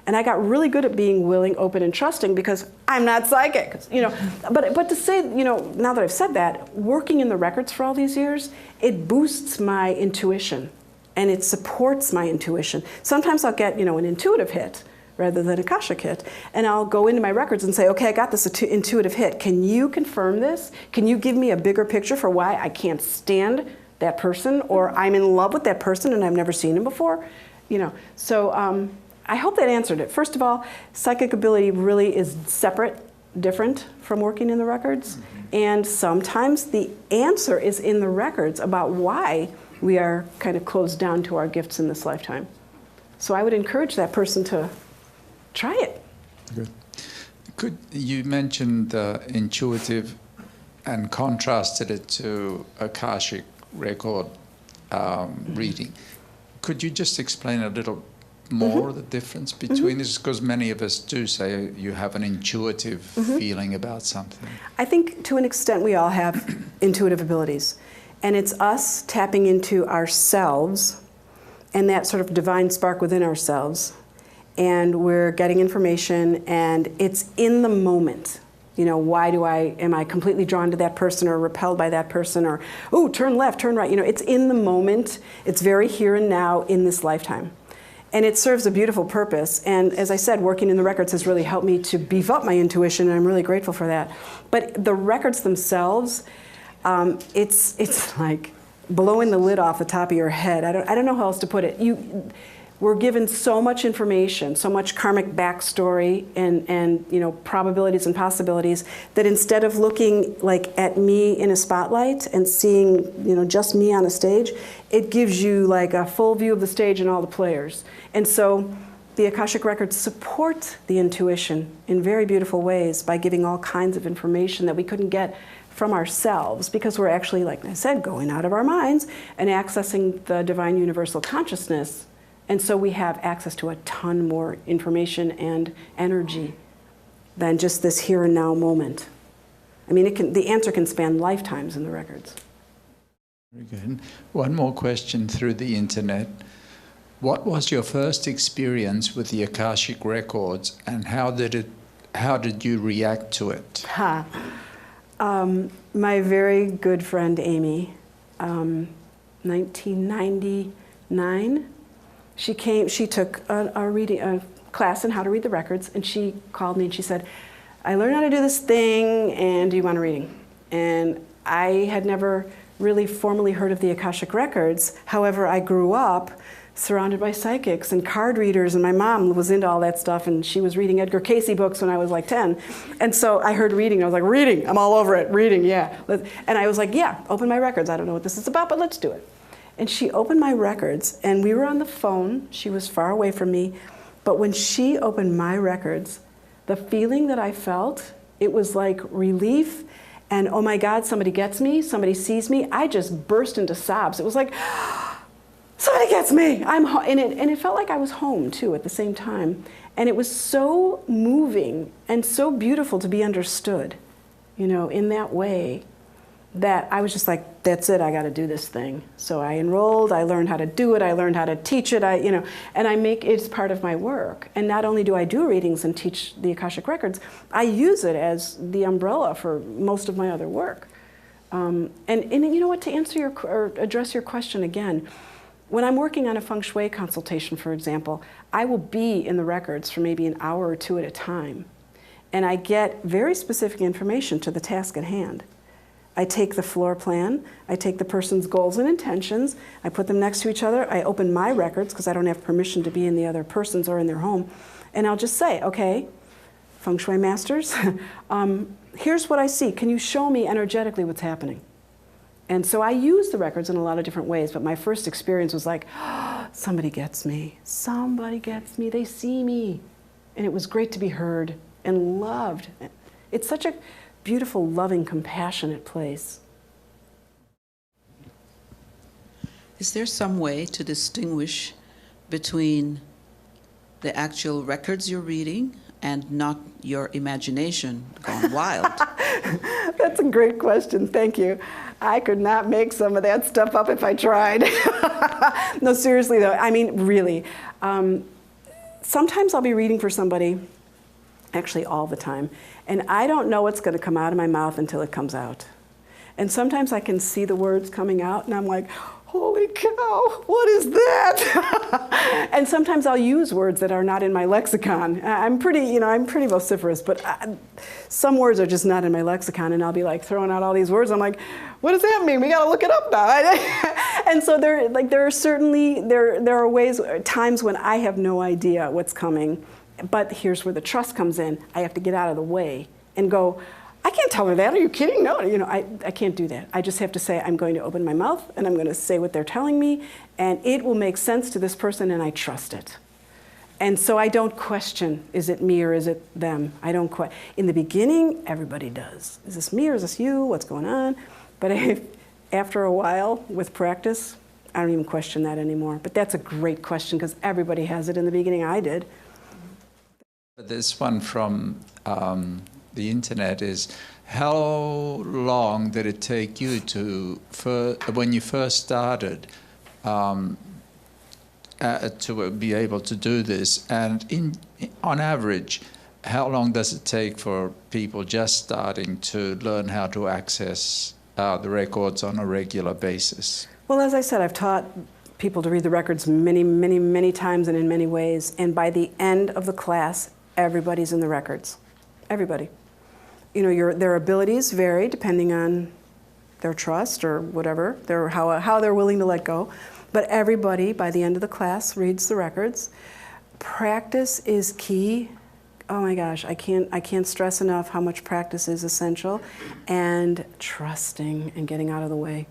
Speaker 1: And I got really good at being willing, open, and trusting because I'm not psychic, you know. But to say, you know, now that I've said that, working in the records for all these years, it boosts my intuition, and it supports my intuition. Sometimes I'll get, you know, an intuitive hit rather than a Akashic hit, and I'll go into my records and say, okay, I got this intuitive hit. Can you confirm this? Can you give me a bigger picture for why I can't stand that person, or I'm in love with that person and I've never seen him before? You know, so I hope that answered it. First of all, psychic ability really is separate, different from working in the records. And sometimes the answer is in the records about why we are kind of closed down to our gifts in this lifetime. So I would encourage that person to try it.
Speaker 4: Good. Could you mentioned intuitive and contrasted it to Akashic record reading? Could you just explain a little more the difference between this? Because many of us do say you have an intuitive feeling about something.
Speaker 1: I think to an extent we all have intuitive abilities. And it's us tapping into ourselves and that sort of divine spark within ourselves. And we're getting information and it's in the moment. You know, am I completely drawn to that person or repelled by that person or, oh, turn left, turn right. You know, it's in the moment. It's very here and now in this lifetime. And it serves a beautiful purpose. And as I said, working in the records has really helped me to beef up my intuition, and I'm really grateful for that. But the records themselves, it's like blowing the lid off the top of your head. I don't know how else to put it. We're given so much information, so much karmic backstory and you know, probabilities and possibilities, that instead of looking like at me in a spotlight and seeing, you know, just me on a stage, it gives you like a full view of the stage and all the players. And so the Akashic Records support the intuition in very beautiful ways by giving all kinds of information that we couldn't get from ourselves, because we're actually, like I said, going out of our minds and accessing the divine universal consciousness. And so we have access to a ton more information and energy than just this here and now moment. I mean, the answer can span lifetimes in the records.
Speaker 4: Very good. One more question through the internet. What was your first experience with the Akashic Records, and how did you react to it?
Speaker 1: My very good friend Amy, 1999. She took a class in how to read the records, and she called me and she said, I learned how to do this thing, and do you want a reading? And I had never really formally heard of the Akashic Records. However, I grew up surrounded by psychics and card readers, and my mom was into all that stuff, and she was reading Edgar Cayce books when I was like 10. And so I heard reading, I was like, reading, I'm all over it, reading, yeah. And I was like, yeah, open my records. I don't know what this is about, but let's do it. And she opened my records, and we were on the phone. She was far away from me. But when she opened my records, the feeling that I felt, it was like relief and, oh my God, somebody gets me, somebody sees me. I just burst into sobs. It was like, somebody gets me. And it felt like I was home, too, at the same time. And it was so moving and so beautiful to be understood, you know, in that way, that I was just like, that's it, I got to do this thing. So I enrolled, I learned how to do it, I learned how to teach it, and I make it's part of my work. And not only do I do readings and teach the Akashic Records, I use it as the umbrella for most of my other work. And you know what, to answer or address your question again, when I'm working on a feng shui consultation, for example, I will be in the records for maybe an hour or two at a time. And I get very specific information to the task at hand. I take the floor plan, I take the person's goals and intentions, I put them next to each other, I open my records because I don't have permission to be in the other person's or in their home, and I'll just say, okay, feng shui masters, here's what I see. Can you show me energetically what's happening? And so I use the records in a lot of different ways, but my first experience was like, oh, somebody gets me, they see me. And it was great to be heard and loved. It's such a beautiful, loving, compassionate place.
Speaker 5: Is there some way to distinguish between the actual records you're reading and not your imagination gone wild?
Speaker 1: That's a great question, thank you. I could not make some of that stuff up if I tried. No, seriously though, I mean, really. Sometimes I'll be reading for somebody, actually all the time, and I don't know what's going to come out of my mouth until it comes out. And sometimes I can see the words coming out, and I'm like, holy cow, what is that? And sometimes I'll use words that are not in my lexicon. I'm pretty vociferous, but some words are just not in my lexicon, and I'll be like throwing out all these words. I'm like, what does that mean? We got to look it up now. And so there are ways, times when I have no idea what's coming. But here's where the trust comes in. I have to get out of the way and go, I can't tell her that. Are you kidding? No, I can't do that. I just have to say, I'm going to open my mouth and I'm going to say what they're telling me, and it will make sense to this person, and I trust it. And so I don't question, is it me or is it them? I don't question. In the beginning, everybody does. Is this me or is this you? What's going on? But after a while, with practice, I don't even question that anymore. But that's a great question because everybody has it in the beginning. I did.
Speaker 4: This one from the internet is, how long did it take you when you first started to be able to do this? And on average, how long does it take for people just starting to learn how to access the records on a regular basis?
Speaker 1: Well, as I said, I've taught people to read the records many, many, many times and in many ways. And by the end of the class, everybody's in the records. Everybody. Their abilities vary depending on their trust or whatever, how they're willing to let go. But everybody, by the end of the class, reads the records. Practice is key. Oh my gosh, I can't stress enough how much practice is essential, and trusting and getting out of the way.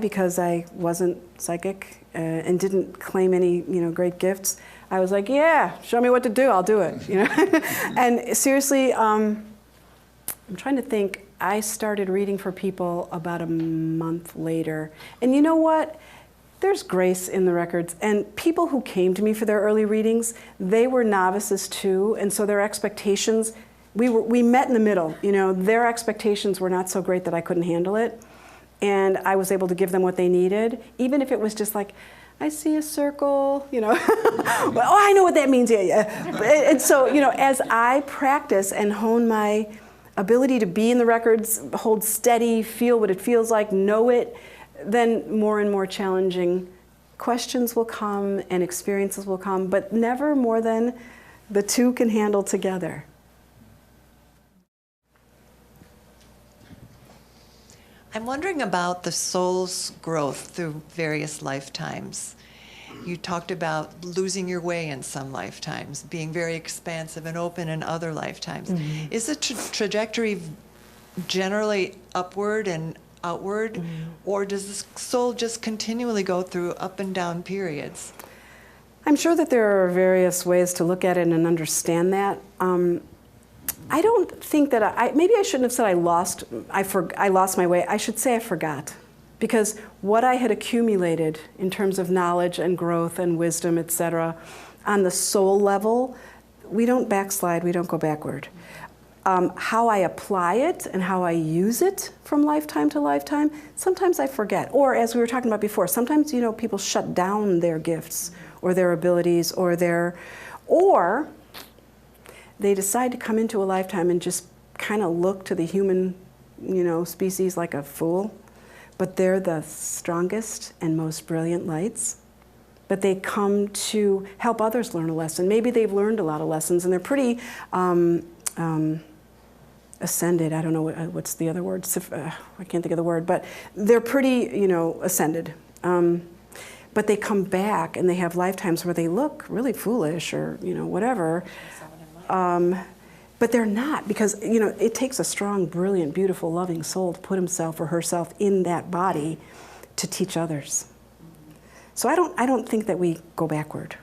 Speaker 1: Because I wasn't psychic and didn't claim any, great gifts, I was like, yeah, show me what to do, I'll do it. And seriously, I'm trying to think. I started reading for people about a month later, and you know what? There's grace in the records. And people who came to me for their early readings, they were novices too, and so their expectations, we met in the middle. Their expectations were not so great that I couldn't handle it. And I was able to give them what they needed, even if it was just like, I see a circle, well, oh, I know what that means, yeah. And so, as I practice and hone my ability to be in the records, hold steady, feel what it feels like, know it, then more and more challenging questions will come and experiences will come, but never more than the two can handle together.
Speaker 6: I'm wondering about the soul's growth through various lifetimes. You talked about losing your way in some lifetimes, being very expansive and open in other lifetimes. Mm-hmm. Is the trajectory generally upward and outward, mm-hmm. or does the soul just continually go through up and down periods?
Speaker 1: I'm sure that there are various ways to look at it and understand that. I don't think that maybe I shouldn't have said I lost my way. I should say I forgot. Because what I had accumulated in terms of knowledge and growth and wisdom, etc., on the soul level, we don't backslide, we don't go backward. How I apply it and how I use it from lifetime to lifetime, sometimes I forget. Or as we were talking about before, sometimes people shut down their gifts or their abilities or they decide to come into a lifetime and just kind of look to the human, species like a fool. But they're the strongest and most brilliant lights. But they come to help others learn a lesson. Maybe they've learned a lot of lessons and they're pretty ascended. I don't know what's the other word. I can't think of the word, but they're pretty, ascended. But they come back and they have lifetimes where they look really foolish or, whatever. But they're not, because it takes a strong, brilliant, beautiful, loving soul to put himself or herself in that body to teach others. So I don't think that we go backward.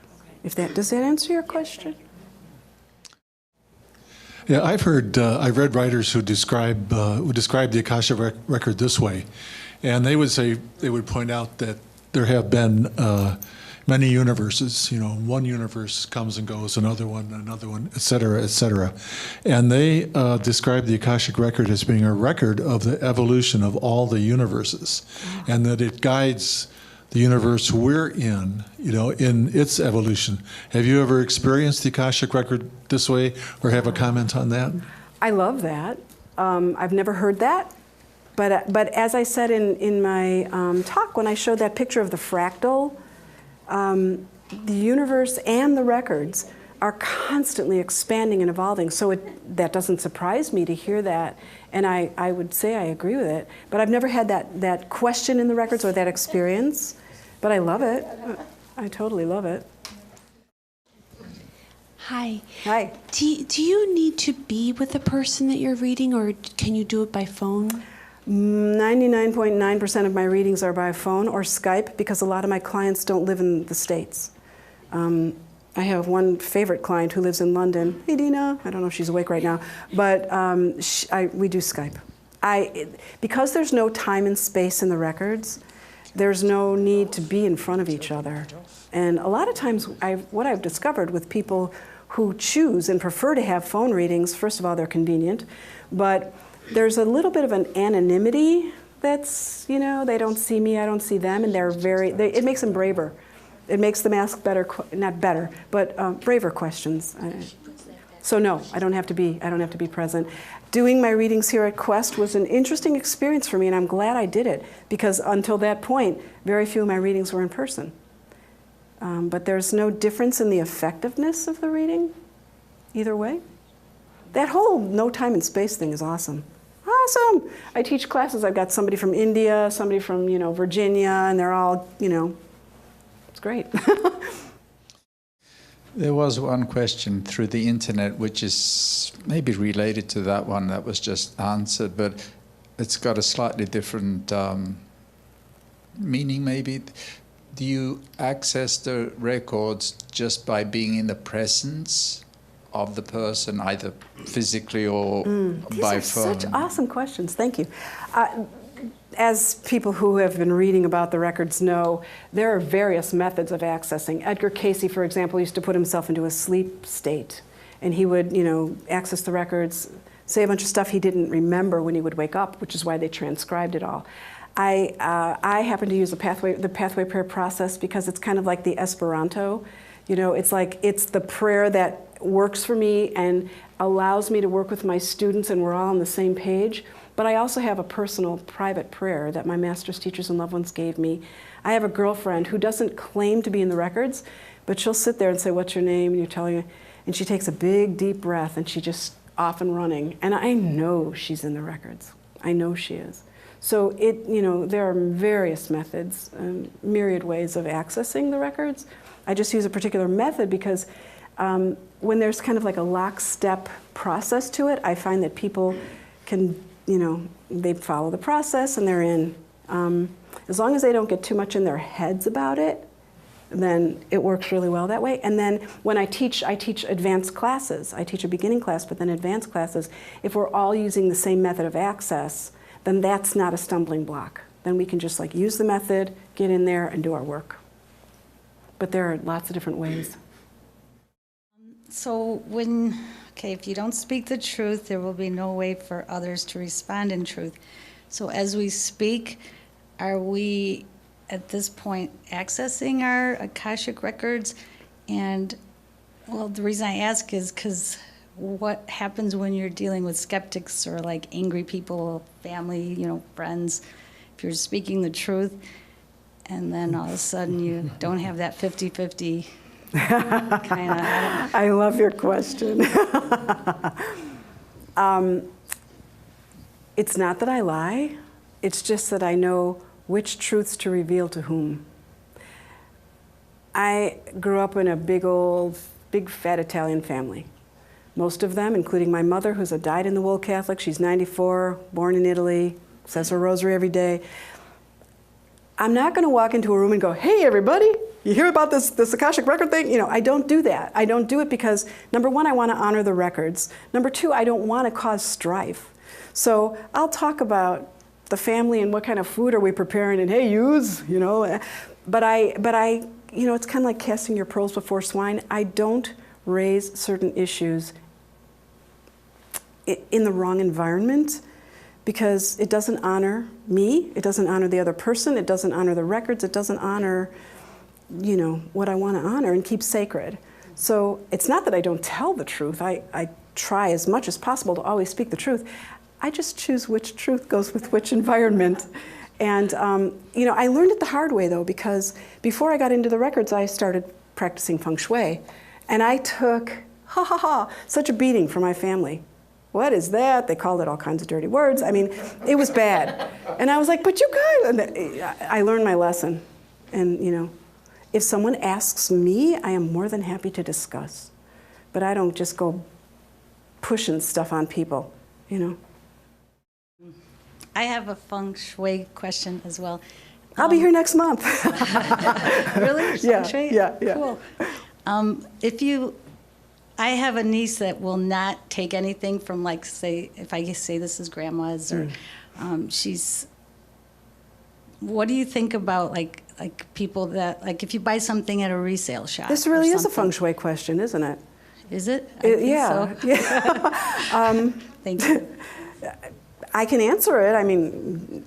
Speaker 1: Does that answer your question?
Speaker 7: Yeah, I've read writers who describe the Akasha record this way, and they would point out that there have been many universes. One universe comes and goes, another one, et cetera, and they describe the Akashic record as being a record of the evolution of all the universes, and that it guides the universe we're in its evolution. Have you ever experienced the Akashic record this way, or have a comment on that?
Speaker 1: I love that. I've never heard that, but as I said in my talk, when I showed that picture of the fractal, the universe and the records are constantly expanding and evolving. So that doesn't surprise me to hear that, and I would say I agree with it. But I've never had that question in the records or that experience. But I love it. I totally love it.
Speaker 8: Hi.
Speaker 1: Hi.
Speaker 8: Do you need to be with the person that you're reading, or can you do it by phone?
Speaker 1: 99.9% of my readings are by phone or Skype because a lot of my clients don't live in the States. I have one favorite client who lives in London. Hey, Dina. I don't know if she's awake right now, but we do Skype. Because there's no time and space in the records, there's no need to be in front of each other. And a lot of times, what I've discovered with people who choose and prefer to have phone readings, first of all, they're convenient, but there's a little bit of an anonymity that's, they don't see me, I don't see them, and it makes them braver. It makes them ask not better, but braver questions. So no, I don't have to be present. Doing my readings here at Quest was an interesting experience for me, and I'm glad I did it, because until that point, very few of my readings were in person. But there's no difference in the effectiveness of the reading, either way. That whole no time and space thing is awesome. Awesome! I teach classes. I've got somebody from India, somebody from, Virginia, and they're all, it's great.
Speaker 4: There was one question through the internet, which is maybe related to that one that was just answered, but it's got a slightly different meaning, maybe. Do you access the records just by being in the presence of the person, either physically or by phone?
Speaker 1: These are such awesome questions. Thank you. As people who have been reading about the records know, there are various methods of accessing. Edgar Cayce, for example, used to put himself into a sleep state, and he would, access the records, say a bunch of stuff he didn't remember when he would wake up, which is why they transcribed it all. I happen to use the pathway prayer process because it's kind of like the Esperanto. It's the prayer that works for me and allows me to work with my students, and we're all on the same page. But I also have a personal, private prayer that my master's teachers and loved ones gave me. I have a girlfriend who doesn't claim to be in the records, but she'll sit there and say, "What's your name?" And you tell her, and she takes a big, deep breath, and she just off and running. And I know she's in the records. I know she is. So there are various methods, myriad ways of accessing the records. I just use a particular method because when there's kind of like a lockstep process to it, I find that people can, they follow the process and they're in. As long as they don't get too much in their heads about it, then it works really well that way. And then when I teach advanced classes. I teach a beginning class, but then advanced classes. If we're all using the same method of access, then that's not a stumbling block. Then we can just use the method, get in there, and do our work. But there are lots of different ways.
Speaker 9: So if you don't speak the truth, there will be no way for others to respond in truth. So as we speak, are we at this point accessing our Akashic records? And the reason I ask is because what happens when you're dealing with skeptics or angry people, family, friends, if you're speaking the truth and then all of a sudden you don't have that 50-50 kind of.
Speaker 1: I love your question. It's not that I lie, it's just that I know which truths to reveal to whom. I grew up in a big fat Italian family. Most of them, including my mother, who's a dyed-in-the-wool Catholic. She's 94, born in Italy, says her rosary every day. I'm not going to walk into a room and go, "Hey, everybody, you hear about this Akashic record thing?" I don't do that. I don't do it because, number one, I want to honor the records. Number two, I don't want to cause strife. So I'll talk about the family and what kind of food are we preparing and, "Hey, yous," But I, it's kind of like casting your pearls before swine. I don't raise certain issues in the wrong environment because it doesn't honor me, it doesn't honor the other person, it doesn't honor the records, it doesn't honor, what I want to honor and keep sacred. So it's not that I don't tell the truth. I try as much as possible to always speak the truth. I just choose which truth goes with which environment. And, I learned it the hard way, though, because before I got into the records, I started practicing feng shui. And I took, such a beating from my family. What is that? They called it all kinds of dirty words. I mean, it was bad. And I was like, "But you guys," and I learned my lesson. And, if someone asks me, I am more than happy to discuss. but I don't just go pushing stuff on people, you know.
Speaker 9: I have a feng shui question as well.
Speaker 1: I'll be here next month.
Speaker 9: Really?
Speaker 1: Yeah,
Speaker 9: Feng shui?
Speaker 1: yeah, yeah.
Speaker 9: Cool. I have a niece that will not take anything from, like, say, if I say this is grandma's, or what do you think about, like people that, like, if you buy something at a resale shop?
Speaker 1: This
Speaker 9: or
Speaker 1: really is a
Speaker 9: something?
Speaker 1: feng shui question, isn't it?
Speaker 9: Is it? I think
Speaker 1: Yeah.
Speaker 9: so.
Speaker 1: Yeah.
Speaker 9: Thank you.
Speaker 1: I can answer it. I mean,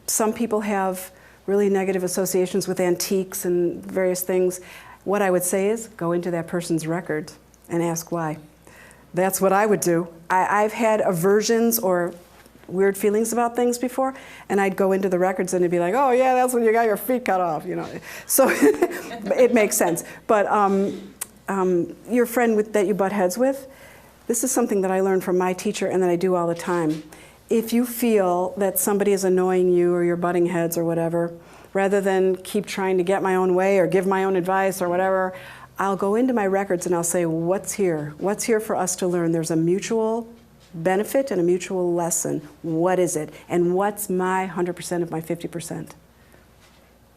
Speaker 1: some people have really negative associations with antiques and various things. What I would say is go into that person's record and ask why. That's what I would do. I've had aversions or weird feelings about things before, and I'd go into the records and it'd be like, oh yeah, that's when you got your feet cut off, you know. So it makes sense. But your friend that you butt heads with, this is something that I learned from my teacher and that I do all the time. If you feel that somebody is annoying you or you're butting heads or whatever, rather than keep trying to get my own way or give my own advice or whatever, I'll go into my records and I'll say, what's here? What's here for us to learn? There's a mutual benefit and a mutual lesson. What is it? And what's my 100% of my 50%?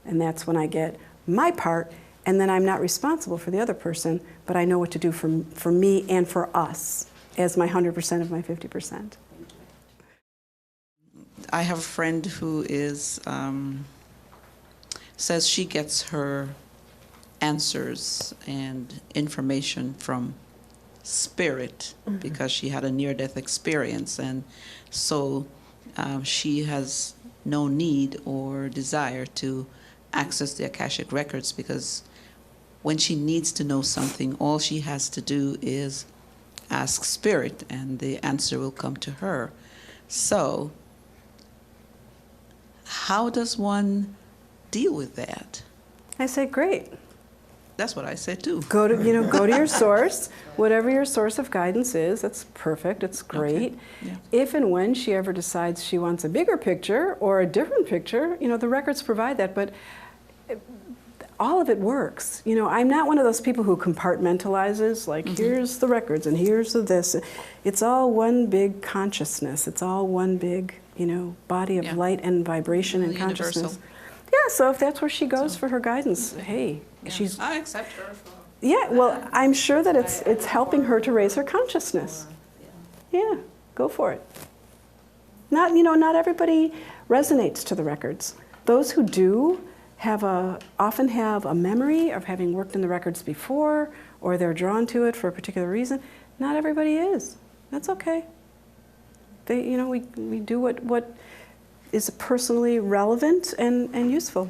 Speaker 1: And that's when I get my part, and then I'm not responsible for the other person, but I know what to do for me and for us as my 100% of my 50%.
Speaker 5: I have a friend who is says she gets her answers and information from spirit because she had a near-death experience, and so she has no need or desire to access the Akashic records, because when she needs to know something, all she has to do is ask spirit and the answer will come to her. So how does one deal with that?
Speaker 1: I say, great.
Speaker 5: That's what I said too.
Speaker 1: Go to your source, whatever your source of guidance is. That's perfect. It's great.
Speaker 5: Okay. Yeah.
Speaker 1: If and when she ever decides she wants a bigger picture or a different picture, the records provide that. But all of it works. I'm not one of those people who compartmentalizes. Like, here's the records and here's the this. It's all one big consciousness. It's all one big, body of light and vibration and consciousness.
Speaker 5: Universal.
Speaker 1: Yeah. So if that's where she goes for her guidance, hey, she's.
Speaker 5: I accept her.
Speaker 1: Yeah, well, I'm sure that it's helping her to raise her consciousness. Yeah, go for it. Not everybody resonates to the records. Those who do often have a memory of having worked in the records before, or they're drawn to it for a particular reason. Not everybody is. That's okay. We do what is personally relevant and useful.